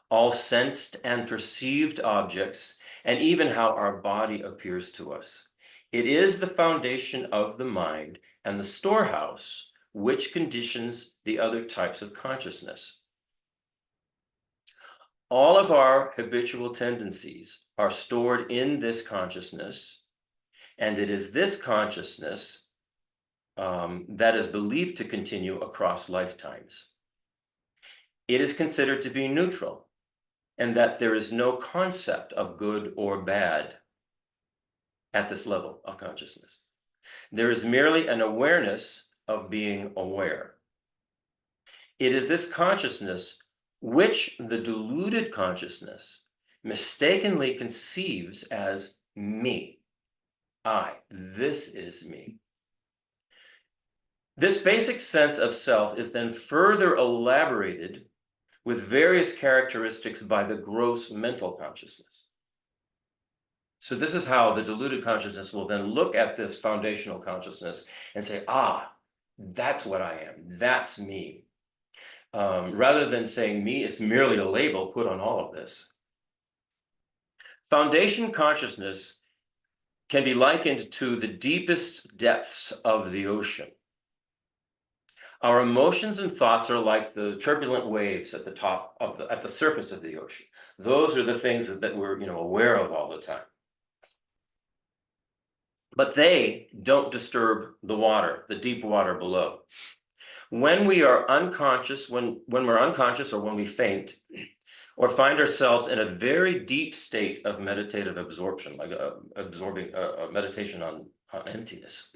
all sensed and perceived objects, and even how our body appears to us. It is the foundation of the mind and the storehouse which conditions the other types of consciousness. All of our habitual tendencies are stored in this consciousness, and it is this consciousness that is believed to continue across lifetimes. It is considered to be neutral, and that there is no concept of good or bad at this level of consciousness. There is merely an awareness of being aware. It is this consciousness which the deluded consciousness mistakenly conceives as me. This is me. This basic sense of self is then further elaborated with various characteristics by the gross mental consciousness. So this is how the deluded consciousness will then look at this foundational consciousness and say, that's what I am, that's me. Rather than saying me is merely a label put on all of this. Foundation consciousness can be likened to the deepest depths of the ocean. Our emotions and thoughts are like the turbulent waves at the top of at the surface of the ocean. Those are the things that we're aware of all the time. But they don't disturb the water, the deep water below. When we are unconscious, when we're unconscious or when we faint, or find ourselves in a very deep state of meditative absorption, like absorbing a meditation on emptiness,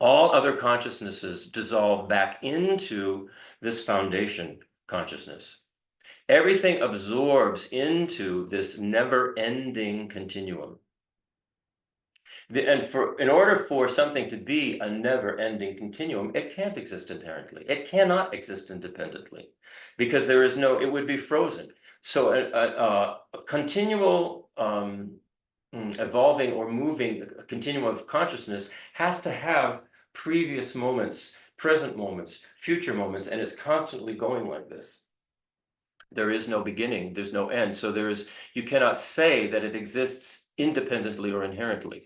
all other consciousnesses dissolve back into this foundation consciousness. Everything absorbs into this never-ending continuum. In order for something to be a never-ending continuum, it can't exist inherently. It cannot exist independently, because there is no, it would be frozen. So a continual evolving or moving continuum of consciousness has to have previous moments, present moments, future moments, and it's constantly going like this. There is no beginning, there's no end. So you cannot say that it exists independently or inherently.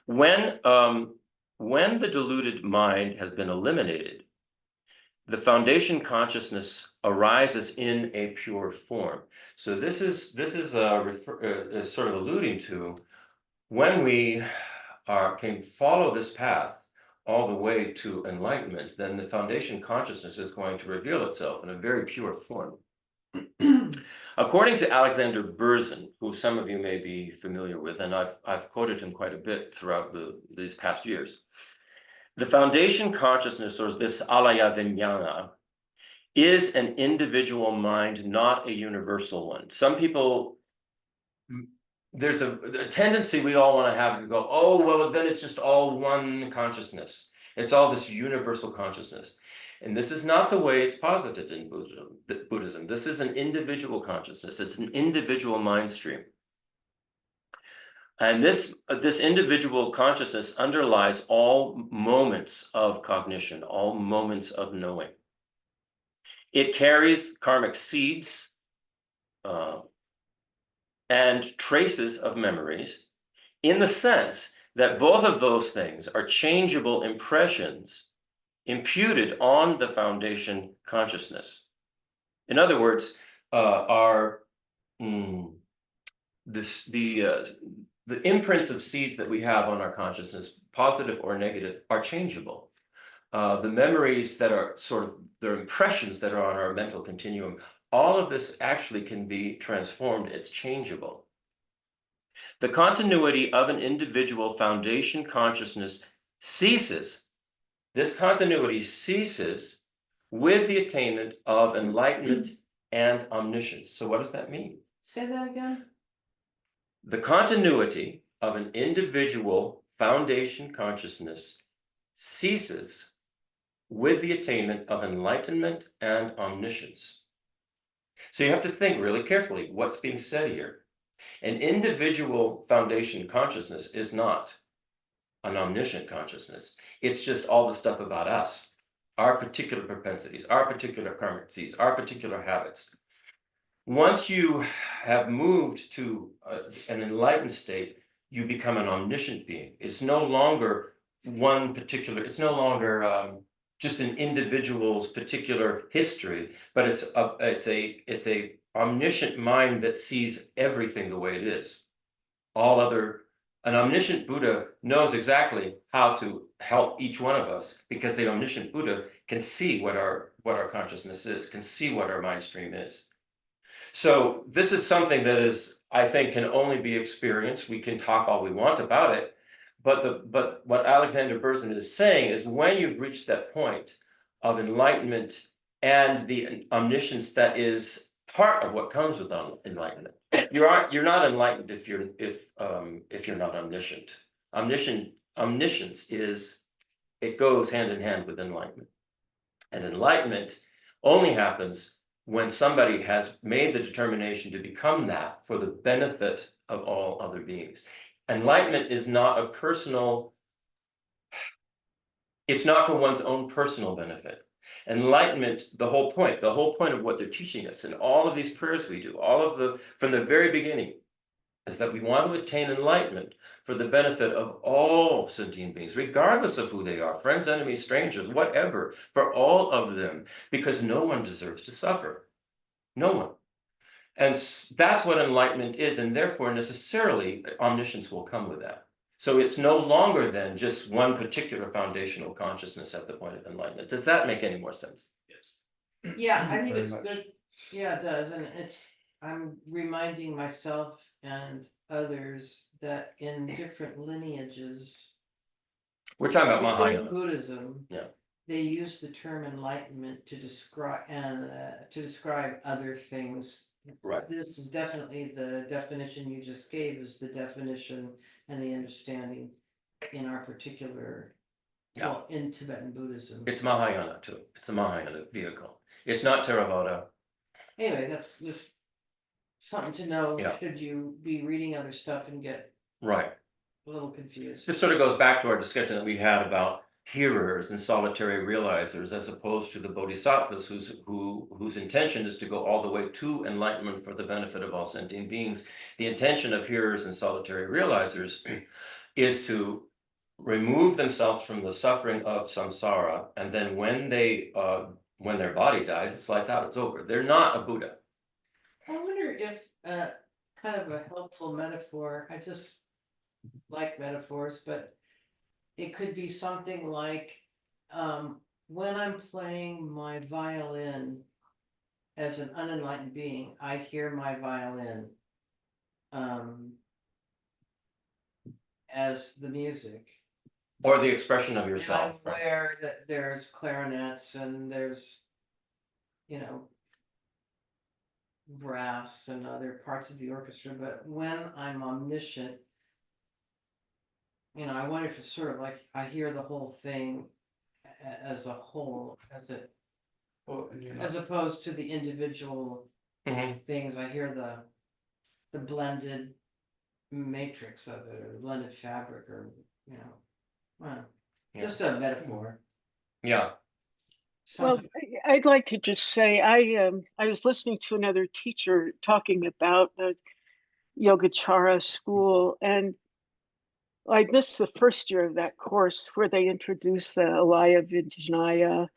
When the deluded mind has been eliminated, the foundation consciousness arises in a pure form. So this is sort of alluding to when we can follow this path all the way to enlightenment, then the foundation consciousness is going to reveal itself in a very pure form. According to Alexander Berzin, who some of you may be familiar with, and I've quoted him quite a bit throughout these past years, the foundation consciousness, or this alaya vijnana, is an individual mind, not a universal one. Some people, there's a tendency we all want to have to go, oh, well, then it's just all one consciousness. It's all this universal consciousness. And this is not the way it's posited in Buddhism. This is an individual consciousness. It's an individual mind stream. And this individual consciousness underlies all moments of cognition, all moments of knowing. It carries karmic seeds and traces of memories, in the sense that both of those things are changeable impressions imputed on the foundation consciousness. In other words, the imprints of seeds that we have on our consciousness, positive or negative, are changeable. The memories that are the impressions that are on our mental continuum, all of this actually can be transformed. It's changeable. The continuity of an individual foundation consciousness ceases. This continuity ceases with the attainment of enlightenment and omniscience. So what does that mean? Say that again. The continuity of an individual foundation consciousness ceases with the attainment of enlightenment and omniscience. So you have to think really carefully what's being said here. An individual foundation consciousness is not an omniscient consciousness. It's just all the stuff about us, our particular propensities, our particular karmic seeds, our particular habits. Once you have moved to an enlightened state, you become an omniscient being. It's no longer one particular, it's no longer just an individual's particular history, but it's a omniscient mind that sees everything the way it is. An omniscient Buddha knows exactly how to help each one of us, because the omniscient Buddha can see what our what our consciousness is, can see what our mind stream is. So this is something that is, I think, can only be experienced. We can talk all we want about it, but what Alexander Berzin is saying is when you've reached that point of enlightenment and the omniscience that is part of what comes with enlightenment. You're not enlightened if you're not omniscient. Omniscience is, it goes hand in hand with enlightenment. And enlightenment only happens when somebody has made the determination to become that for the benefit of all other beings. Enlightenment is not a personal, it's not for one's own personal benefit. Enlightenment, the whole point of what they're teaching us and all of these prayers we do, from the very beginning, is that we want to attain enlightenment for the benefit of all sentient beings, regardless of who they are, friends, enemies, strangers, whatever, for all of them, because no one deserves to suffer. No one. And that's what enlightenment is, and therefore necessarily omniscience will come with that. So it's no longer than just one particular foundational consciousness at the point of enlightenment. Does that make any more sense? Yes. Yeah, I think Very it's much. good. Yeah, it does. And I'm reminding myself and others that in different lineages We're talking about within Mahayana. Buddhism, Yeah. they use the term enlightenment to describe other things. Right. This is definitely the definition you just gave is the definition and the understanding in our particular, well, in Tibetan Buddhism. It's Mahayana too. It's the Mahayana vehicle. It's not Theravada. Anyway, that's just something to know. Yeah. Should you be reading other stuff and get Right. a little confused? This sort of goes back to our discussion that we had about hearers and solitary realizers, as opposed to the bodhisattvas whose intention is to go all the way to enlightenment for the benefit of all sentient beings. The intention of hearers and solitary realizers is to remove themselves from the suffering of samsara, and then when their body dies, it slides out, it's over. They're not a Buddha. I wonder if kind of a helpful metaphor, I just like metaphors, but it could be something like when I'm playing my violin as an unenlightened being, I hear my violin as the music. Or the expression of And yourself. I'm aware that there's clarinets and there's, brass and other parts of the orchestra, but when I'm omniscient, I wonder if it's sort of like I hear the whole thing as a whole, as opposed to the individual Mhm. things. I hear the blended matrix of it, or the blended fabric, or well, Yeah. just a metaphor. Yeah. Well, Something. I'd like to just say I was listening to another teacher talking about the Yogacara school, and I missed the first year of that course where they introduced the Alaya Vijnaya,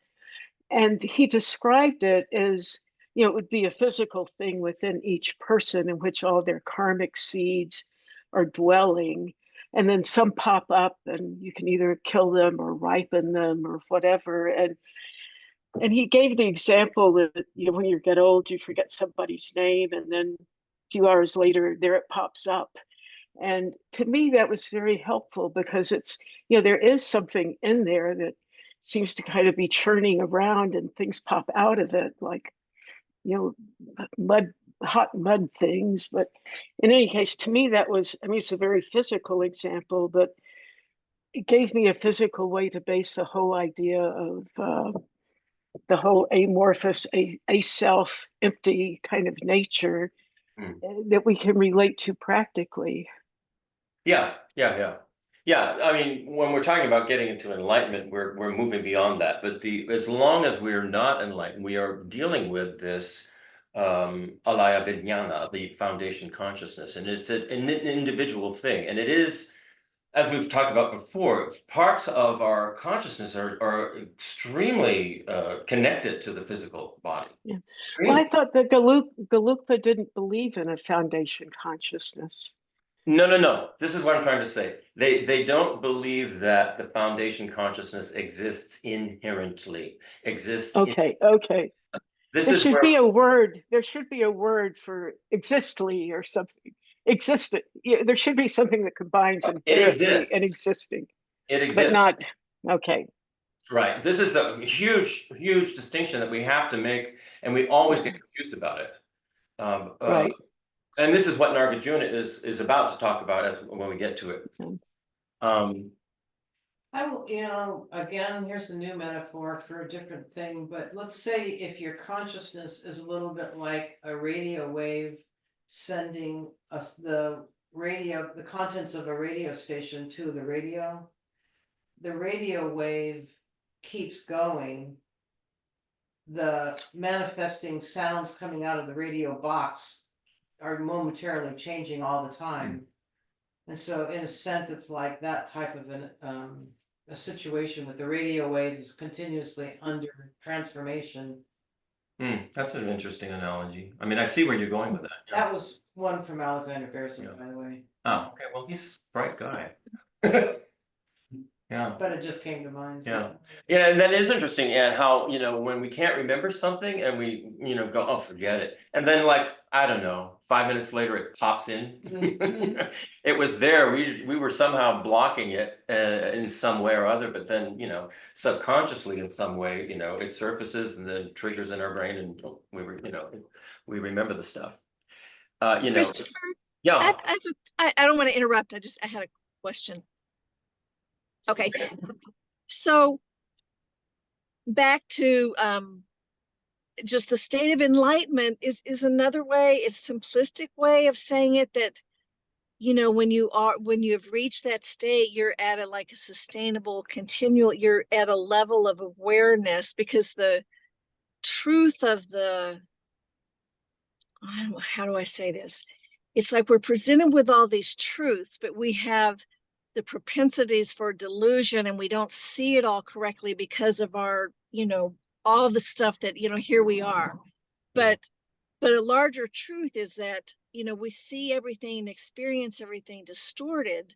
and he described it as, it would be a physical thing within each person in which all their karmic seeds are dwelling, and then some pop up and you can either kill them or ripen them or whatever. And he gave the example that, when you get old, you forget somebody's name, and then a few hours later, there it pops up. And to me, that was very helpful because it's, there is something in there that seems to kind of be churning around and things pop out of it, like, hot mud things. But in any case, to me, that was, it's a very physical example, but it gave me a physical way to base the whole idea of the whole amorphous, a self, empty kind of nature that we can relate to practically. Yeah. I mean, when we're talking about getting into enlightenment, we're moving beyond that. But as long as we're not enlightened, we are dealing with this alaya vijnana, the foundation consciousness, and it's an individual thing, and it is, as we've talked about before, parts of our consciousness are extremely connected to the physical body. Yeah. Well, Extremely. I thought that Gelugpa didn't believe in a foundation consciousness. No. This is what I'm trying to say. They don't believe that the foundation consciousness exists inherently, exists in, Okay, okay. this There is should where be a word. There should be a word for existly or something. Existent. Yeah, there should be something that combines it inherently and exists. existing, It but exists. not. Okay. Right. This is the huge distinction that we have to make, and we always Yeah. get confused about it. Um, uh, Right. and this is what Nagarjuna is about to talk about as when we get to it. Yeah. Um, I will, again, here's a new metaphor for a different thing, but let's say if your consciousness is a little bit like a radio wave sending us the contents of a radio station to the radio wave keeps going. The manifesting sounds coming out of the radio box are momentarily changing all the time. And so in a sense, it's like that type of a situation with the radio wave is continuously under transformation. that's an interesting analogy. I mean, I see where you're going with that. Yeah. That was one from Alexander Berzin, by the way, Oh, okay. Well, he's a bright guy. Yeah. but it just came to mind. Yeah. Yeah, and that is interesting, and how, when we can't remember something and we, go, oh, forget it. And then like, I don't know, 5 minutes later it pops in. Mhm. It was there. We were somehow blocking it in some way or other, but then, subconsciously in some way, it surfaces and then triggers in our brain and we remember the stuff. Christopher, Yeah. I don't want to interrupt. I had a question. Okay. So back to just the state of enlightenment is another way, it's a simplistic way of saying it, that when you've reached that state, you're at a sustainable, continual, you're at a level of awareness, because the truth of how do I say this? It's like we're presented with all these truths, but we have the propensities for delusion, and we don't see it all correctly because of our, all the stuff that, here we are. But a larger truth is that, we see everything and experience everything distorted.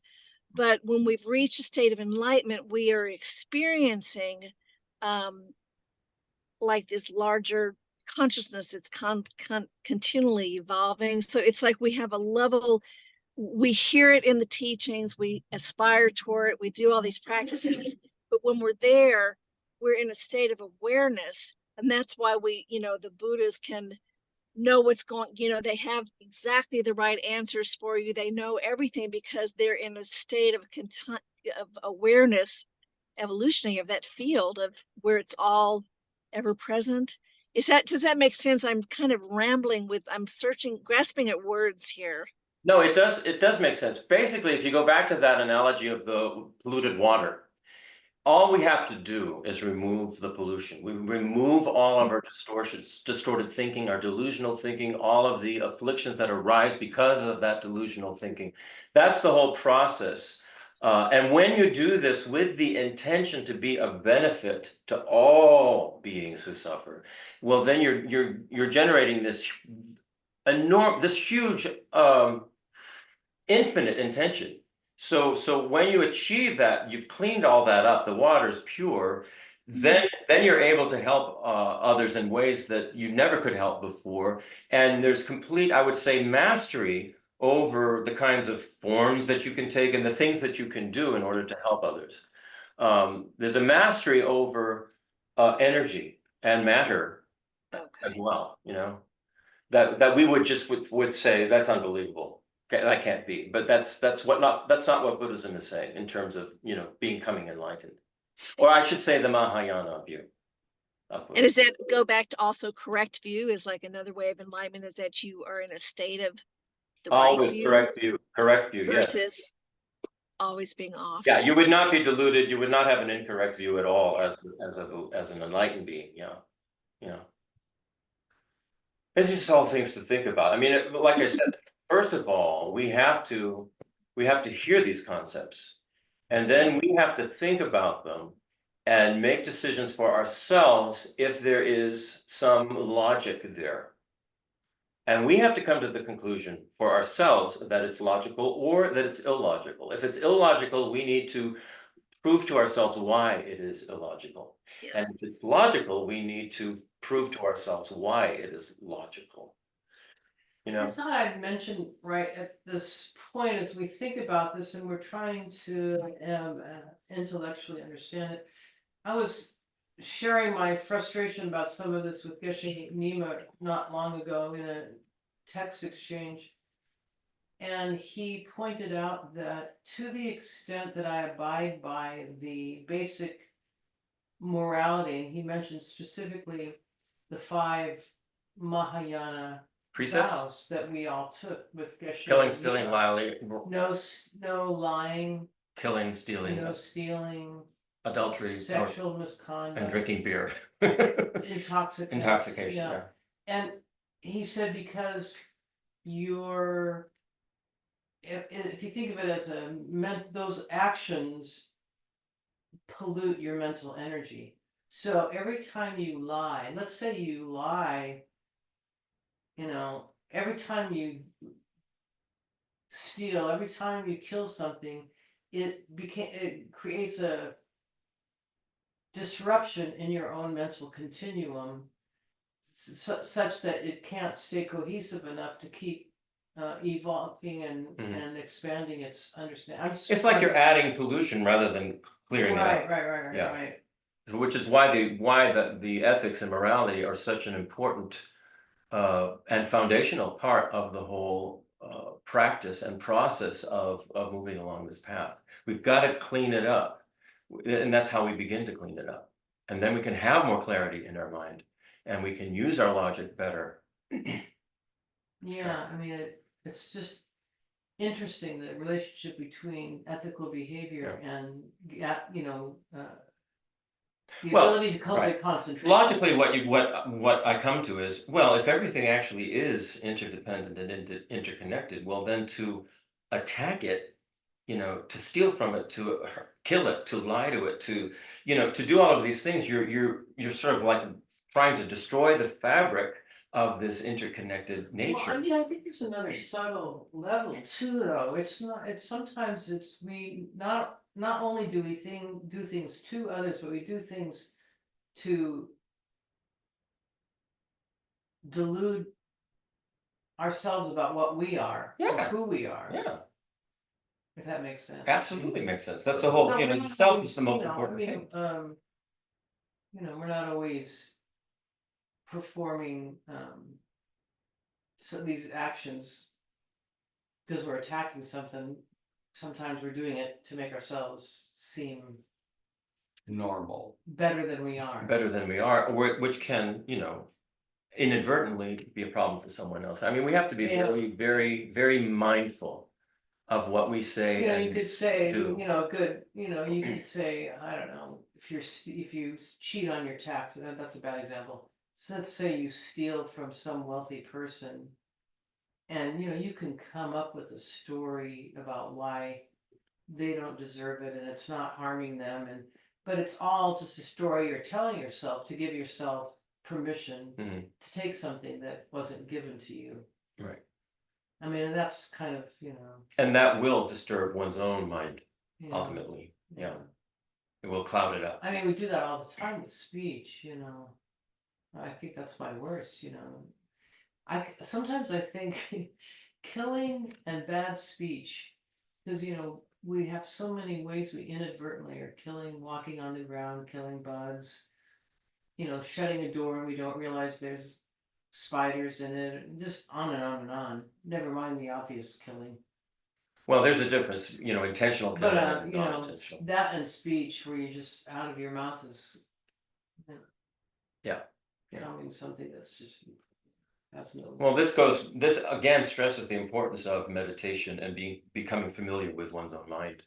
But when we've reached a state of enlightenment, we are experiencing like this larger consciousness. It's continually evolving. So it's like we have a level, we hear it in the teachings, we aspire toward it, we do all these practices, but when we're there, we're in a state of awareness. And that's why the Buddhas can know what's going, they have exactly the right answers for you. They know everything because they're in a state of awareness, evolutionary, of that field of where it's all ever present. Does that make sense? I'm kind of rambling I'm grasping at words here. No, it does make sense. Basically, if you go back to that analogy of the polluted water, all we have to do is remove the pollution. We remove all of our distorted thinking, our delusional thinking, all of the afflictions that arise because of that delusional thinking. That's the whole process. And when you do this with the intention to be of benefit to all beings who suffer, well, then you're generating this huge infinite intention. So when you achieve that, you've cleaned all that up, the water's pure, then you're able to help others in ways that you never could help before. And there's complete, I would say, mastery over the kinds of forms that you can take and the things that you can do in order to help others. There's a mastery over energy and matter as well, that we would just would say that's unbelievable. Okay, that can't be. But that's not what Buddhism is saying in terms of becoming enlightened, or I should say the Mahayana view. And does that go back to also correct view? Is like another way of enlightenment is that you are in a state of the Always right view, correct view, versus yes. Always being off. Yeah, you would not be deluded. You would not have an incorrect view at all as an enlightened being. Yeah. It's just all things to think about. I mean, like I said, first of all, we have to hear these concepts, and then we have to think about them and make decisions for ourselves if there is some logic there. And we have to come to the conclusion for ourselves that it's logical or that it's illogical. If it's illogical, we need to prove to ourselves why it is illogical. Yeah. And if it's logical, we need to prove to ourselves why it is logical. You I know? thought I'd mention right at this point as we think about this and we're trying to intellectually understand it. I was sharing my frustration about some of this with Geshe Nima not long ago in a text exchange. And he pointed out that to the extent that I abide by the basic morality, and he mentioned specifically the 5 Mahayana Precepts? vows that we all took with Geshe Killing, stealing, Nima. No lying, killing, stealing, no stealing, adultery, sexual misconduct, and drinking beer. intoxicants. Intoxication, yeah. And he said because if you think of it as those actions pollute your mental energy. So every time you lie, let's say you lie, every time you steal, every time you kill something, it creates a disruption in your own mental continuum such that it can't stay cohesive enough to keep evolving and expanding its understanding. It's like you're adding pollution rather than clearing it up. Right. Which is why the ethics and morality are such an important and foundational part of the whole practice and process of moving along this path. We've got to clean it up, and that's how we begin to clean it up. And then we can have more clarity in our mind, and we can use our logic better. Yeah, I mean, it's just interesting, the relationship between ethical behavior and the ability to cultivate concentration. Logically, what I come to is, well, if everything actually is interdependent and interconnected, well, then to attack it, to steal from it, to kill it, to lie to it, to do all of these things, you're sort of like trying to destroy the fabric of this interconnected nature. Well, I mean, I think there's another subtle level too, though. It's sometimes we not only do we do things to others, but we do things to delude ourselves about what we are or who we are. Yeah. If that makes sense. Absolutely makes sense. That's the whole, the self is the most important thing. We're not always performing these actions because we're attacking something. Sometimes we're doing it to make ourselves seem normal, better than we are. Or which can, inadvertently be a problem for someone else. I mean, we have to be very, very, very mindful of what we say. You could say, you could say, I don't know, if you cheat on your taxes, that's a bad example. So let's say you steal from some wealthy person, and you can come up with a story about why they don't deserve it, and it's not harming them, but it's all just a story you're telling yourself to give yourself permission to take something that wasn't given to you. Right. I mean, that's kind of, And that will disturb one's own mind, ultimately. Yeah. It will cloud it up. I mean, we do that all the time with speech, I think that's my worst, sometimes I think killing and bad speech, because, we have so many ways we inadvertently are killing, walking on the ground, killing bugs, shutting a door and we don't realize there's spiders in it, and just on and on and on. Never mind the obvious killing. Well, there's a difference, intentional killing But and non-intentional. that and speech where you just out of your mouth is telling something that's just has no. Well, this again stresses the importance of meditation and becoming familiar with one's own mind.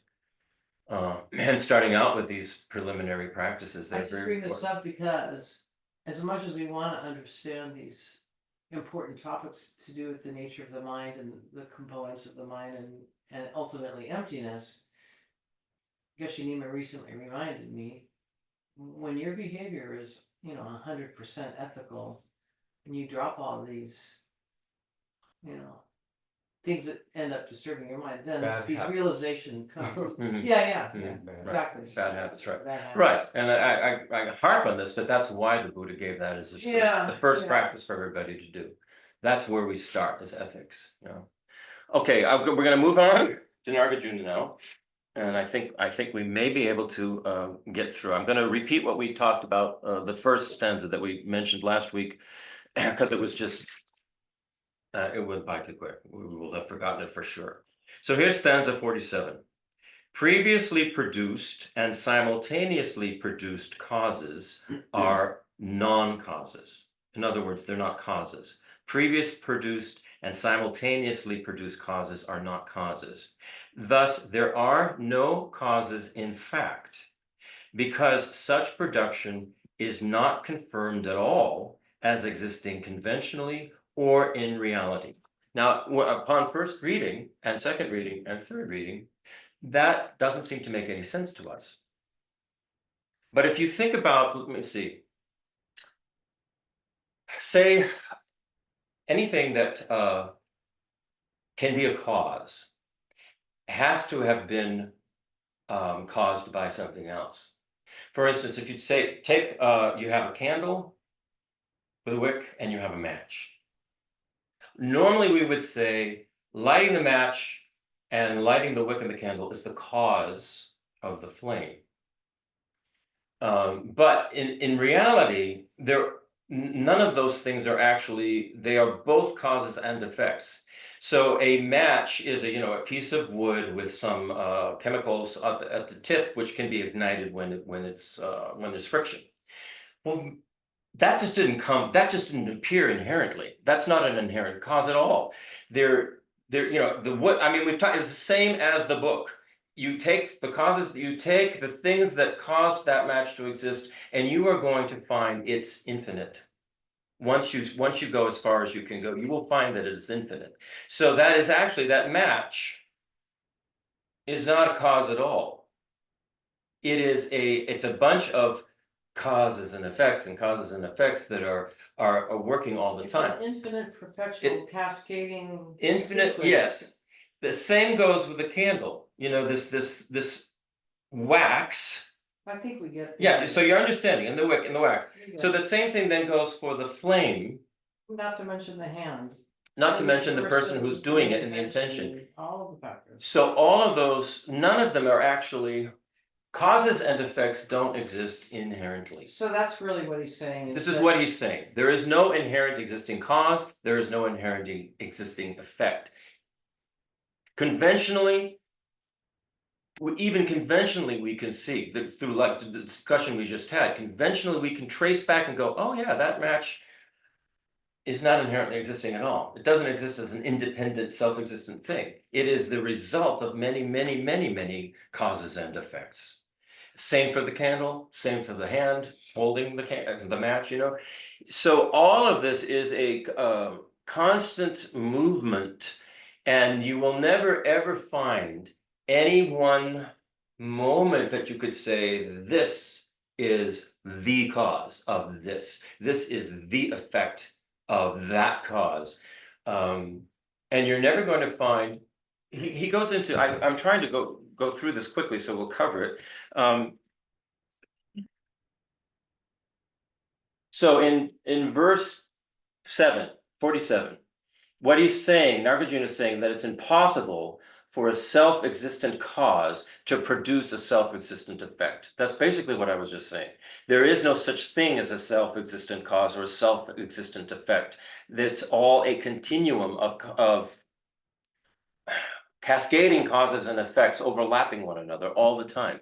And starting out with these preliminary practices. I bring this up because as much as we want to understand these important topics to do with the nature of the mind and the components of the mind and ultimately emptiness, Geshe Nima recently reminded me, when your behavior is 100% ethical and you drop all these you know, things that end up disturbing your mind, then Bad these habits. realizations come. Mhm. Yeah, Bad exactly. Bad habits, right. Bad habits. Right, and I harp on this, but that's why the Buddha gave that as his Yeah, the first yeah. practice for everybody to do. That's where we start as ethics, you know. Okay, we're gonna move on to Nagarjuna now. And I think we may be able to get through. I'm gonna repeat what we talked about, the first stanza that we mentioned last week, because it was just, it went by too quick. We will have forgotten it for sure. So here's stanza 47. Previously produced and simultaneously produced causes are non-causes. In other words, they're not causes. Previous produced and simultaneously produced causes are not causes. Thus, there are no causes in fact, because such production is not confirmed at all as existing conventionally or in reality. Now, upon first reading and second reading and third reading, that doesn't seem to make any sense to us. But if you think about, let me see, say anything that can be a cause has to have been caused by something else. For instance, if you'd say, you have a candle with a wick and you have a match. Normally we would say lighting the match and lighting the wick in the candle is the cause of the flame. But in reality, none of those things are actually, they are both causes and effects. So a match is a piece of wood with some chemicals at the tip, which can be ignited when there's friction. Well, that just didn't appear inherently. That's not an inherent cause at all. The wood, I mean, we've talked, it's the same as the book. You take the things that caused that match to exist, and you are going to find it's infinite. Once you go as far as you can go, you will find that it is infinite. So that is actually, that match is not a cause at all. It's a bunch of causes and effects that are working all the It's time. an infinite, perpetual, cascading. Infinite, sequence. yes. The same goes with the candle. This wax. I think we get. Yeah, so you're understanding, in the wick, in the wax. We get So it. the same thing then goes for the flame, Not to mention the hand. not to And mention the person person, who's doing it and the intention. All of the factors. So all of those, none of them are actually causes and effects don't exist inherently. So that's really what he's saying. This is what he's saying. There is no inherent existing cause. There is no inherent existing effect. Conventionally, we can see that through like the discussion we just had, conventionally we can trace back and go, oh yeah, that match is not inherently existing at all. It doesn't exist as an independent, self-existent thing. It is the result of many, many, many, many causes and effects. Same for the candle, same for the hand holding the match, So all of this is a constant movement, and you will never ever find any one moment that you could say, this is the cause of this. This is the effect of that cause. And you're never going to find, he goes into, I'm trying to go through this quickly, so we'll cover it. So in verse 47, what he's saying, Nagarjuna is saying that it's impossible for a self-existent cause to produce a self-existent effect. That's basically what I was just saying. There is no such thing as a self-existent cause or a self-existent effect. It's all a continuum of cascading causes and effects overlapping one another all the time.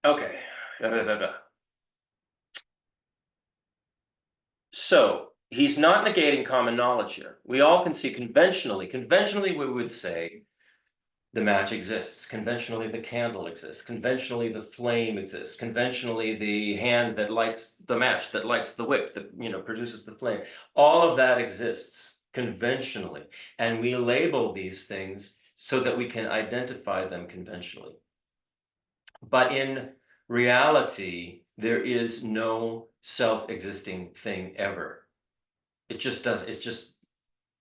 Okay. So he's not negating common knowledge here. We all can see conventionally we would say the match exists. Conventionally, the candle exists. Conventionally, the flame exists. Conventionally, the hand that lights the match, that lights the wick, that produces the flame. All of that exists conventionally, and we label these things so that we can identify them conventionally. But in reality, there is no self-existing thing ever. It just does. It's just,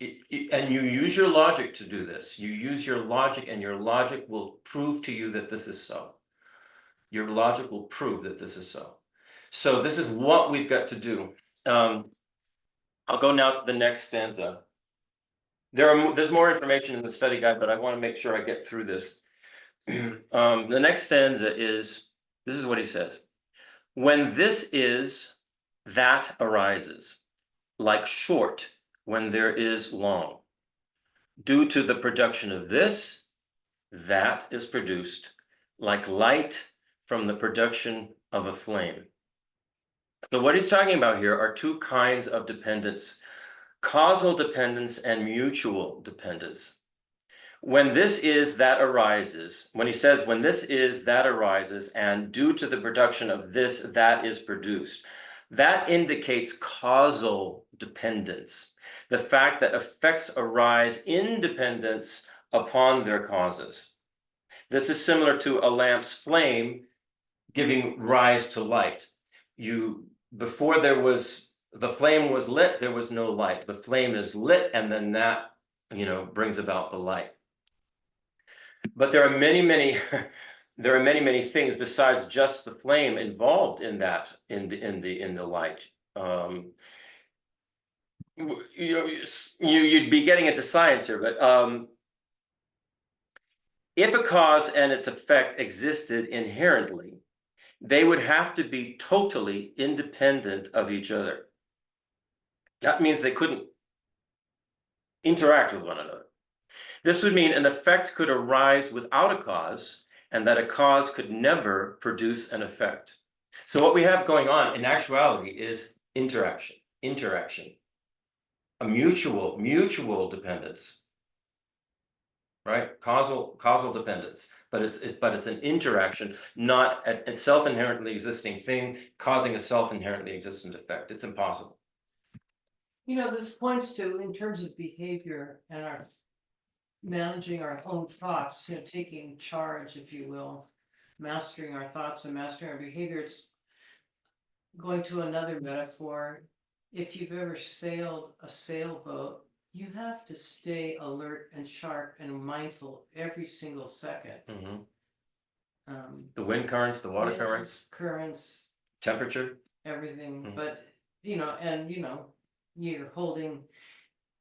and you use your logic to do this. You use your logic, and your logic will prove to you that this is so. Your logic will prove that this is so. So this is what we've got to do. I'll go now to the next stanza. There's more information in the study guide, but I want to make sure I get through this. The next stanza is, this is what he says. When this is, that arises, like short when there is long. Due to the production of this, that is produced, like light from the production of a flame. So what he's talking about here are two kinds of dependence: causal dependence and mutual dependence. When this is, that arises, when he says, when this is, that arises, and due to the production of this, that is produced, that indicates causal dependence, the fact that effects arise in dependence upon their causes. This is similar to a lamp's flame giving rise to light. Before the flame was lit, there was no light. The flame is lit, and then that, brings about the light. But there are many things besides just the flame involved in that, in the light. You'd be getting into science here, but if a cause and its effect existed inherently, they would have to be totally independent of each other. That means they couldn't interact with one another. This would mean an effect could arise without a cause, and that a cause could never produce an effect. So what we have going on in actuality is interaction, a mutual dependence, right? Causal dependence, but it's an interaction, not a self-inherently existing thing causing a self-inherently existent effect. It's impossible. This points to, in terms of behavior and our managing our own thoughts, taking charge, if you will, mastering our thoughts and mastering our behavior. It's going to another metaphor. If you've ever sailed a sailboat, you have to stay alert and sharp and mindful every single second. The wind currents, the water currents, temperature, everything. But you're holding,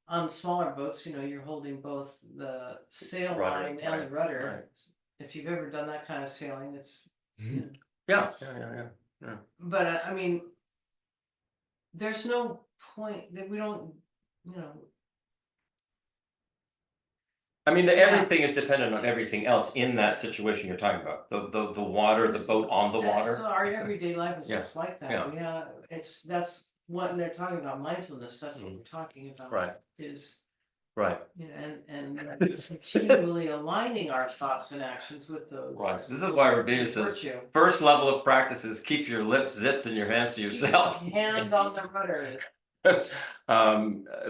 on smaller boats, you're holding both the sail line and the rudder. Right. If you've ever done that kind of sailing, it's Yeah. But there's no point that we don't, everything is dependent on everything else in that situation you're talking about. The water, the boat on the water. So our everyday life is Yeah. just like that. Yeah. That's what they're talking about, mindfulness. That's what we're talking about. Right. Is right. And continually aligning our thoughts and actions with those. Right. This is why Rabbeinu says first level of practice is keep your lips zipped and your hands to yourself. Hand on the rudder.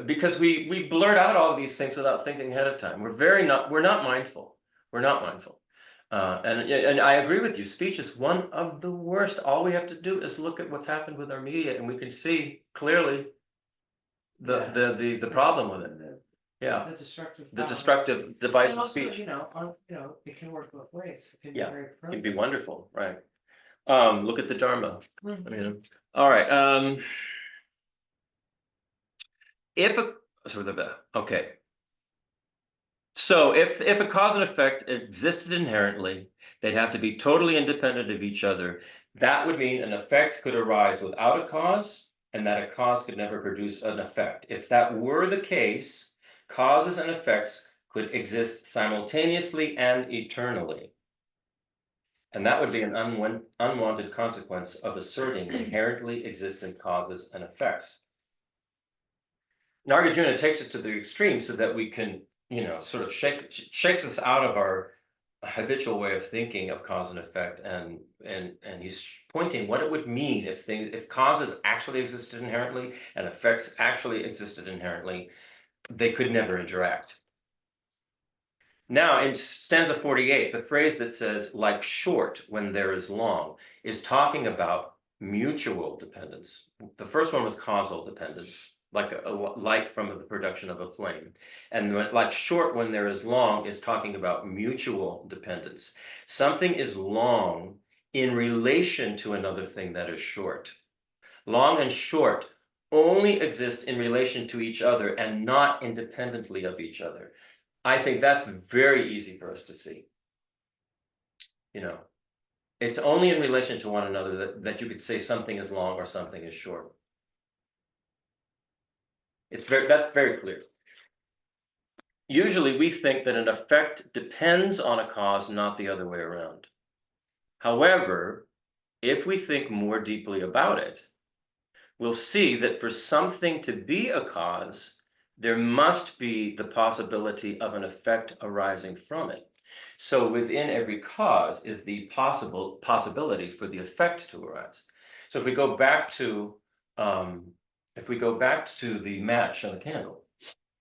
Because we blurt out all of these things without thinking ahead of time. We're not mindful. We're not mindful. And I agree with you. Speech is one of the worst. All we have to do is look at what's happened with our media, and we can see clearly the problem with it. Yeah, the destructive device of speech. It can work both ways. It can be very it can be wonderful, right? Look at the Dharma. All right. So if a cause and effect existed inherently, they'd have to be totally independent of each other. That would mean an effect could arise without a cause, and that a cause could never produce an effect. If that were the case, causes and effects could exist simultaneously and eternally. And that would be an unwanted consequence of asserting inherently existent causes and effects. Nagarjuna takes it to the extreme so that we can, sort of shakes us out of our habitual way of thinking of cause and effect, and he's pointing what it would mean if causes actually existed inherently and effects actually existed inherently, they could never interact. Now, in stanza 48, the phrase that says, like short when there is long, is talking about mutual dependence. The first one was causal dependence. like a light from the production of a flame. And like short when there is long is talking about mutual dependence. Something is long in relation to another thing that is short. Long and short only exist in relation to each other and not independently of each other. I think that's very easy for us to see. You know, it's only in relation to one another that you could say something is long or something is short. That's very clear. Usually we think that an effect depends on a cause, not the other way around. However, if we think more deeply about it, we'll see that for something to be a cause, there must be the possibility of an effect arising from it. So within every cause is the possibility for the effect to arise. So if we go back to the match and the candle,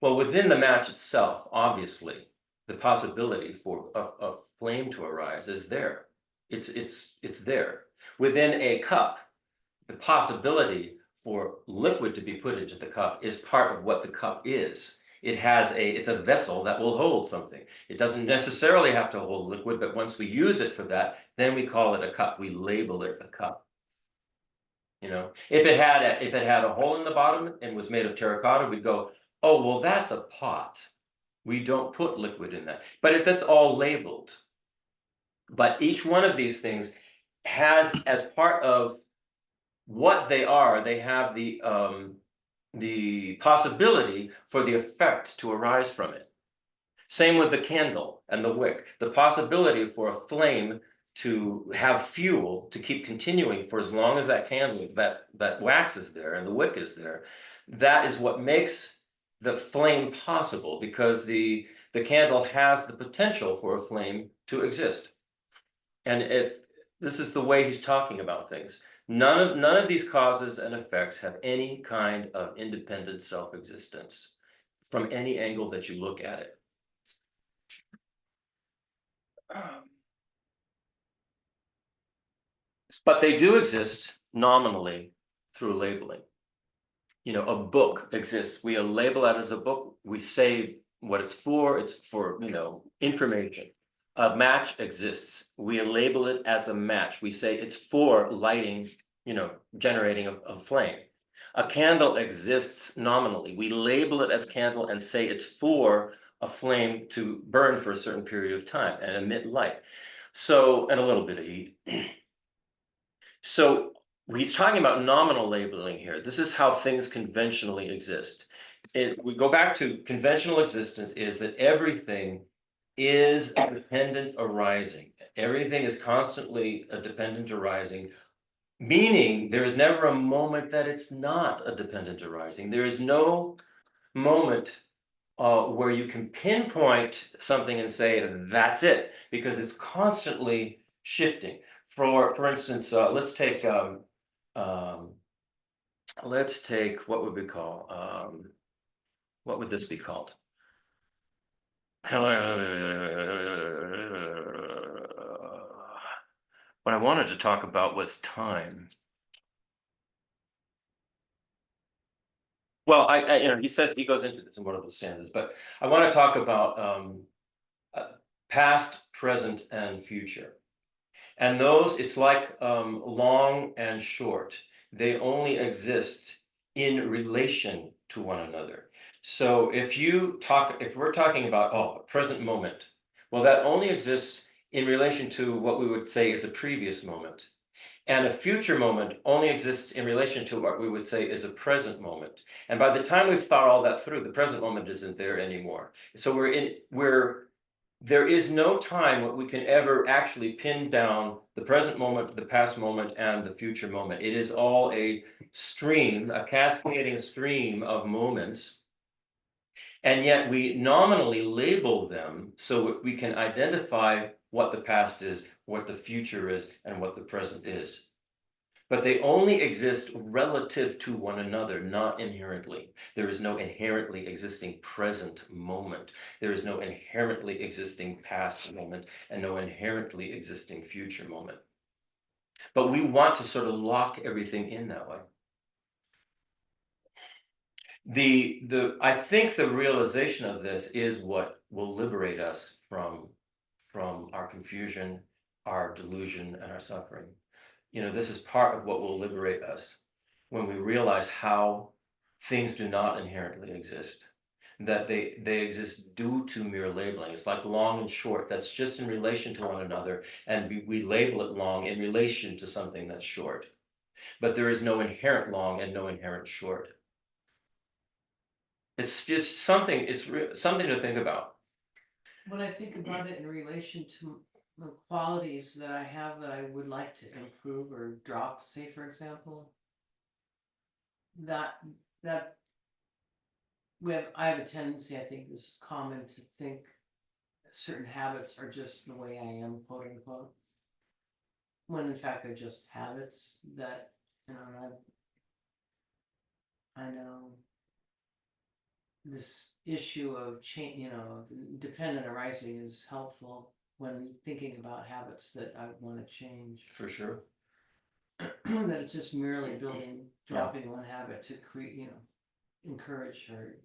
well, within the match itself, obviously, the possibility for a flame to arise is there. It's there. Within a cup, the possibility for liquid to be put into the cup is part of what the cup is. It's a vessel that will hold something. It doesn't necessarily have to hold liquid, but once we use it for that, then we call it a cup. We label it a cup. You know, if it had a hole in the bottom and was made of terracotta, we'd go, oh, well, that's a pot. We don't put liquid in that. But if that's all labeled, but each one of these things has, as part of what they are, they have the possibility for the effect to arise from it. Same with the candle and the wick, the possibility for a flame to have fuel to keep continuing for as long as that candle, that wax is there and the wick is there. That is what makes the flame possible, because the candle has the potential for a flame to exist. And if this is the way he's talking about things, none of these causes and effects have any kind of independent self-existence from any angle that you look at it. But they do exist nominally through labeling. You know, a book exists. We label that as a book. We say what it's for, you know, information. A match exists. We label it as a match. We say it's for lighting, you know, generating a flame. A candle exists nominally. We label it as candle and say it's for a flame to burn for a certain period of time and emit light. So, and a little bit of heat. So he's talking about nominal labeling here. This is how things conventionally exist. We go back to conventional existence is that everything is a dependent arising. Everything is constantly a dependent arising, meaning there is never a moment that it's not a dependent arising. There is no moment where you can pinpoint something and say, that's it, because it's constantly shifting. For instance, let's take what would we call, what would this be called? What I wanted to talk about was time. Well, you know, he says, he goes into this in one of the stanzas, but I want to talk about past, present, and future. And those, it's like long and short. They only exist in relation to one another. So if we're talking about, a present moment, well, that only exists in relation to what we would say is a previous moment. And a future moment only exists in relation to what we would say is a present moment. And by the time we've thought all that through, the present moment isn't there anymore. So there is no time when we can ever actually pin down the present moment, the past moment, and the future moment. It is all a stream, a cascading stream of moments. And yet we nominally label them so we can identify what the past is, what the future is, and what the present is. But they only exist relative to one another, not inherently. There is no inherently existing present moment. There is no inherently existing past moment, and no inherently existing future moment. But we want to sort of lock everything in that way. I think the realization of this is what will liberate us from our confusion, our delusion, and our suffering. This is part of what will liberate us when we realize how things do not inherently exist, that they exist due to mere labeling. It's like long and short, that's just in relation to one another, and we label it long in relation to something that's short. But there is no inherent long and no inherent short. It's just something, something to think about. When I think about it in relation to the qualities that I have that I would like to improve or drop, say for example, that I have a tendency, I think this is common, to think certain habits are just the way I am, quote unquote, when in fact they're just habits that, I know this issue of change, dependent arising is helpful when thinking about habits that I want to change. For sure. That it's just merely dropping one habit to create, encourage her.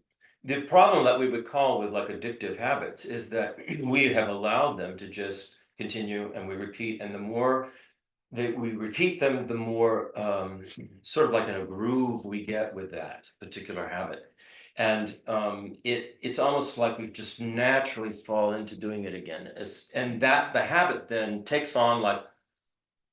The problem that we would call with like addictive habits is that we have allowed them to just continue, and we repeat, and the more that we repeat them, the more sort of like in a groove we get with that particular habit. And it's almost like we just naturally fall into doing it again. And that the habit then takes on like,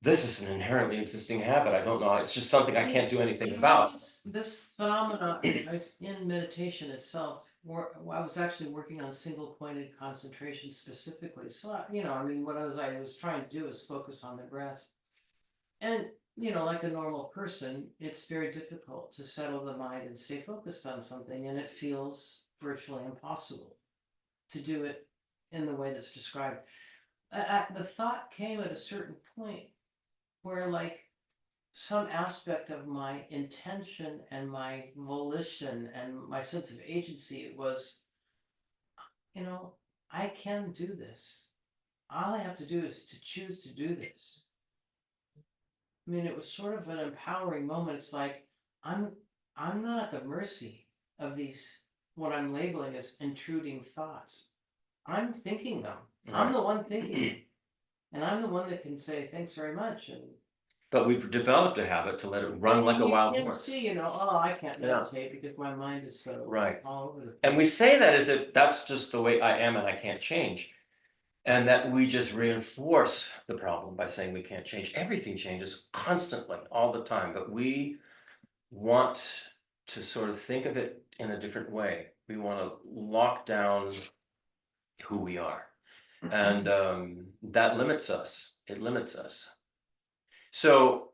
this is an inherently existing habit. I don't know. It's just something I can't do anything about. This phenomena, I was in meditation itself, I was actually working on single pointed concentration specifically. So, what I was trying to do is focus on the breath. And, like a normal person, it's very difficult to settle the mind and stay focused on something. And it feels virtually impossible to do it in the way that's described. The thought came at a certain point where, like, some aspect of my intention and my volition and my sense of agency was, I can do this. All I have to do is to choose to do this. It was sort of an empowering moment. It's like, I'm not at the mercy of these, what I'm labeling as intruding thoughts. I'm thinking them. I'm the one thinking them. And I'm the one that can say, thanks very much. But we've developed a habit to let it run like a wild You can horse. see, I can't meditate because my mind is so Right. all over the place. And we say that as if that's just the way I am and I can't change. And that we just reinforce the problem by saying we can't change. Everything changes constantly, all the time. But we want to sort of think of it in a different way. We want to lock down who we are. And that limits us. It limits us. So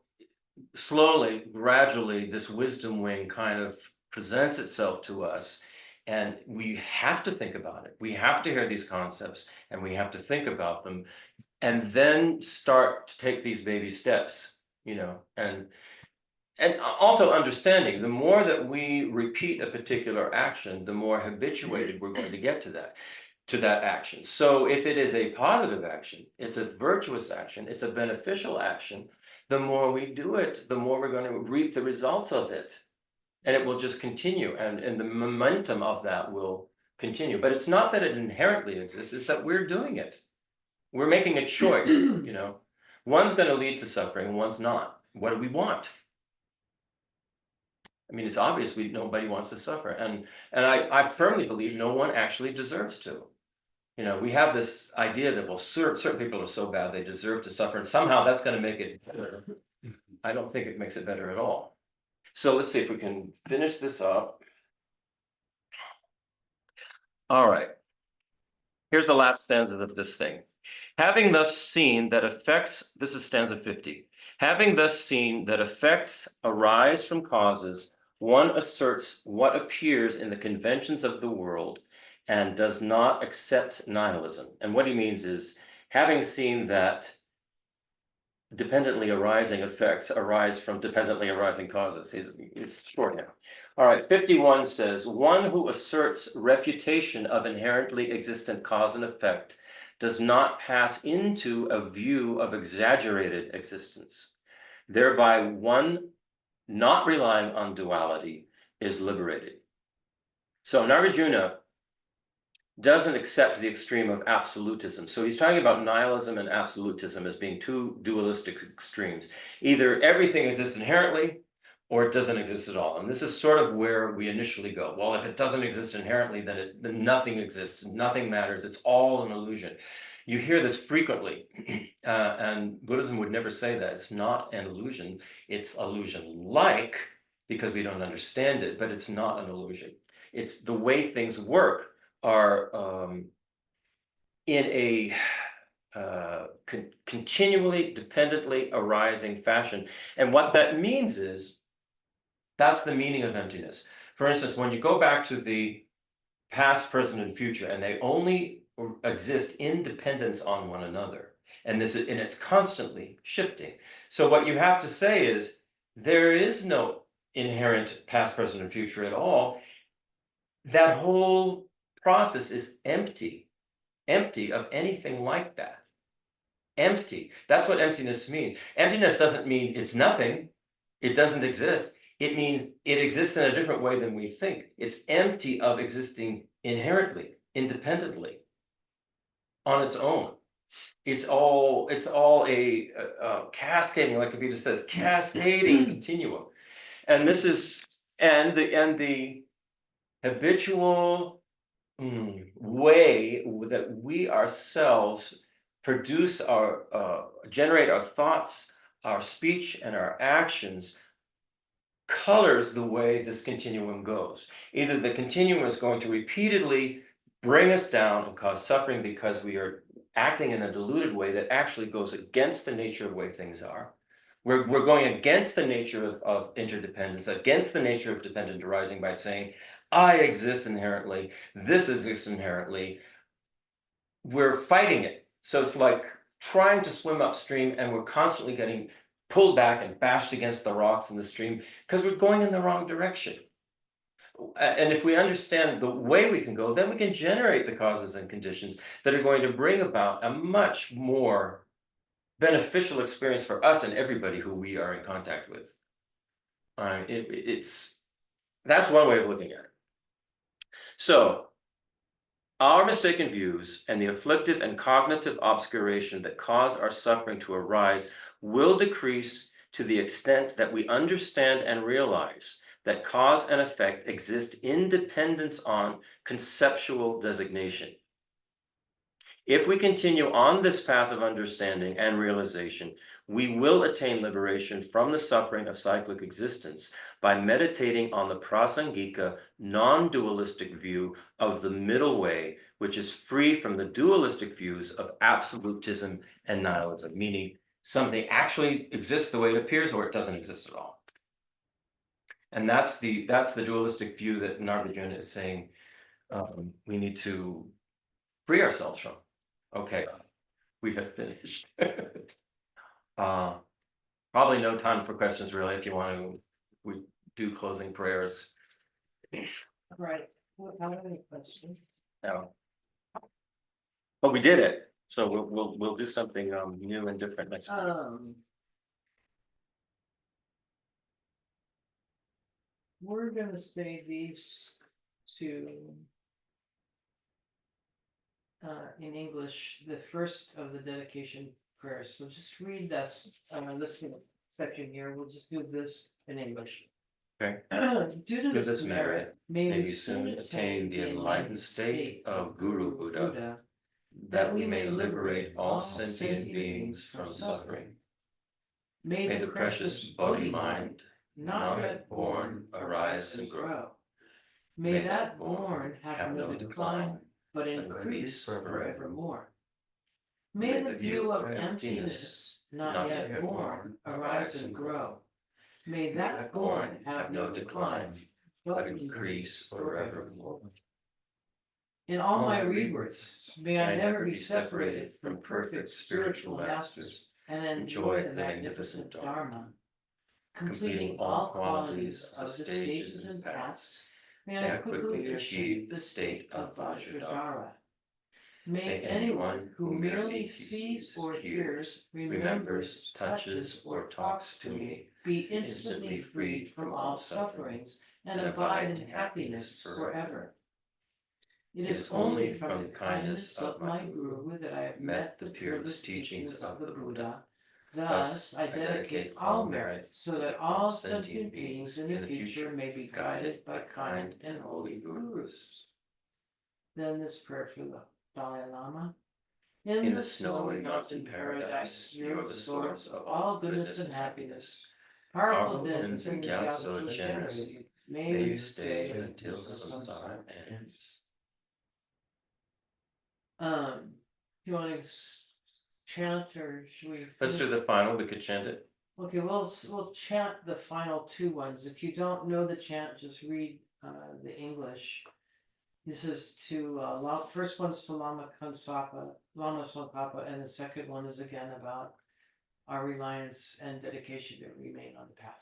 slowly, gradually, this wisdom wing kind of presents itself to us. And we have to think about it. We have to hear these concepts and we have to think about them and then start to take these baby steps, and also understanding the more that we repeat a particular action, the more habituated we're going to get to that action. So if it is a positive action, it's a virtuous action, it's a beneficial action, the more we do it, the more we're going to reap the results of it. And it will just continue, and the momentum of that will continue. But it's not that it inherently exists, it's that we're doing it. We're making a choice, One's going to lead to suffering, one's not. What do we want? It's obvious nobody wants to suffer. And I firmly believe no one actually deserves to. We have this idea that, well, certain people are so bad they deserve to suffer, and somehow that's going to make it better. I don't think it makes it better at all. So let's see if we can finish this up. All right. Here's the last stanza of this thing. Having thus seen that effects, this is stanza 50. Having thus seen that effects arise from causes, one asserts what appears in the conventions of the world and does not accept nihilism. And what he means is, having seen that dependently arising effects arise from dependently arising causes. It's shorthand. All right, 51 says, one who asserts refutation of inherently existent cause and effect does not pass into a view of exaggerated existence. Thereby, one not relying on duality is liberated. So Nagarjuna doesn't accept the extreme of absolutism. So he's talking about nihilism and absolutism as being two dualistic extremes. Either everything exists inherently or it doesn't exist at all. And this is sort of where we initially go. Well, if it doesn't exist inherently, then nothing exists, nothing matters. It's all an illusion. You hear this frequently, and Buddhism would never say that. It's not an illusion. It's illusion-like because we don't understand it, but it's not an illusion. It's the way things work are in a continually, dependently arising fashion. And what that means is, that's the meaning of emptiness. For instance, when you go back to the past, present, and future, and they only exist in dependence on one another, and it's constantly shifting. So what you have to say is, there is no inherent past, present, and future at all. That whole process is empty of anything like that. Empty. That's what emptiness means. Emptiness doesn't mean it's nothing. It doesn't exist. It means it exists in a different way than we think. It's empty of existing inherently, independently, on its own. It's all a cascading, like Kabita says, cascading continuum. And this is the habitual way that we ourselves generate our thoughts, our speech, and our actions colors the way this continuum goes. Either the continuum is going to repeatedly bring us down and cause suffering because we are acting in a deluded way that actually goes against the nature of the way things are. We're going against the nature of interdependence, against the nature of dependent arising by saying, I exist inherently, this exists inherently. We're fighting it. So it's like trying to swim upstream, and we're constantly getting pulled back and bashed against the rocks in the stream because we're going in the wrong direction. And if we understand the way we can go, then we can generate the causes and conditions that are going to bring about a much more beneficial experience for us and everybody who we are in contact with. That's one way of looking at it. So, our mistaken views and the afflictive and cognitive obscuration that cause our suffering to arise will decrease to the extent that we understand and realize that cause and effect exist in dependence on conceptual designation. If we continue on this path of understanding and realization, we will attain liberation from the suffering of cyclic existence by meditating on the prasangika, non-dualistic view of the middle way, which is free from the dualistic views of absolutism and nihilism, meaning something actually exists the way it appears or it doesn't exist at all. And that's the dualistic view that Nagarjuna is saying we need to free ourselves from. Okay, we have finished. Probably no time for questions, really. If you want to, we do closing prayers. Right. Well, I don't have any questions. No. But we did it, so we'll do something new and different next time. We're gonna say these two in English, the first of the dedication prayers. So just read this section here. We'll just do this in English. Okay. Due to this merit, may we soon attain the enlightened state of Guru Buddha, that we may liberate all sentient beings from suffering. May the precious Bodhi mind, not yet born, arise and grow. May that born have no decline, but increase forevermore. May the view of emptiness, not yet born, arise and grow. May that born have no decline, but increase forevermore. In all my rebirths, may I never be separated from perfect spiritual masters and enjoy the magnificent Dharma. Completing all qualities of the stages and paths, may I quickly achieve the state of Vajradhara. May anyone who merely sees or hears, remembers, touches, or talks to me be instantly freed from all sufferings and abide in happiness forever. It is only from the kindness of my Guru that I have met the peerless teachings of the Buddha. Thus, I dedicate all merit so that all sentient beings in the future may be guided by kind and holy Gurus. Then this prayer for the Dalai Lama. In the snowy mountain paradise, you are the source of all goodness and happiness. Powerful Tenzin and Gyatso generous, may you stay until samsara ends. You want to chant, or should we? Let's do the final. We could chant it. Okay, we'll chant the final two ones. If you don't know the chant, just read the English. This is to first one's to Lama Tsongkhapa, and the second one is again about our reliance and dedication to remain on the path.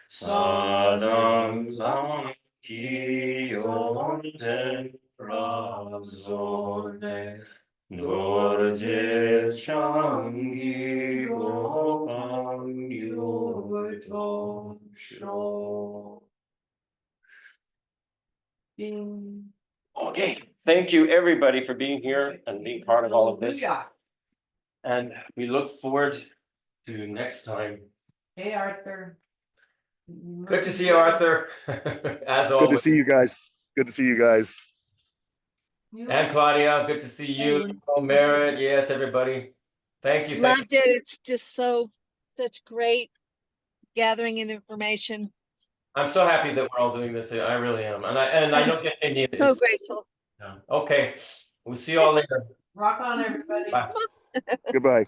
Sadam lang ki yonden razone dorje changi gopang yoto sho. Okay, thank you everybody for being here and being part of all of this. And we look forward to next time. Hey, Arthur. Good to see you, Arthur. As always. Good to see you guys. Good to see you guys. And Claudia, good to see you. Merit, yes, everybody. Thank you. Loved it. It's just such great gathering and information. I'm so happy that we're all doing this. I really am. And I know that they need it. So grateful. Yeah. Okay. We'll see you all later. Rock on, everybody. Bye. Goodbye.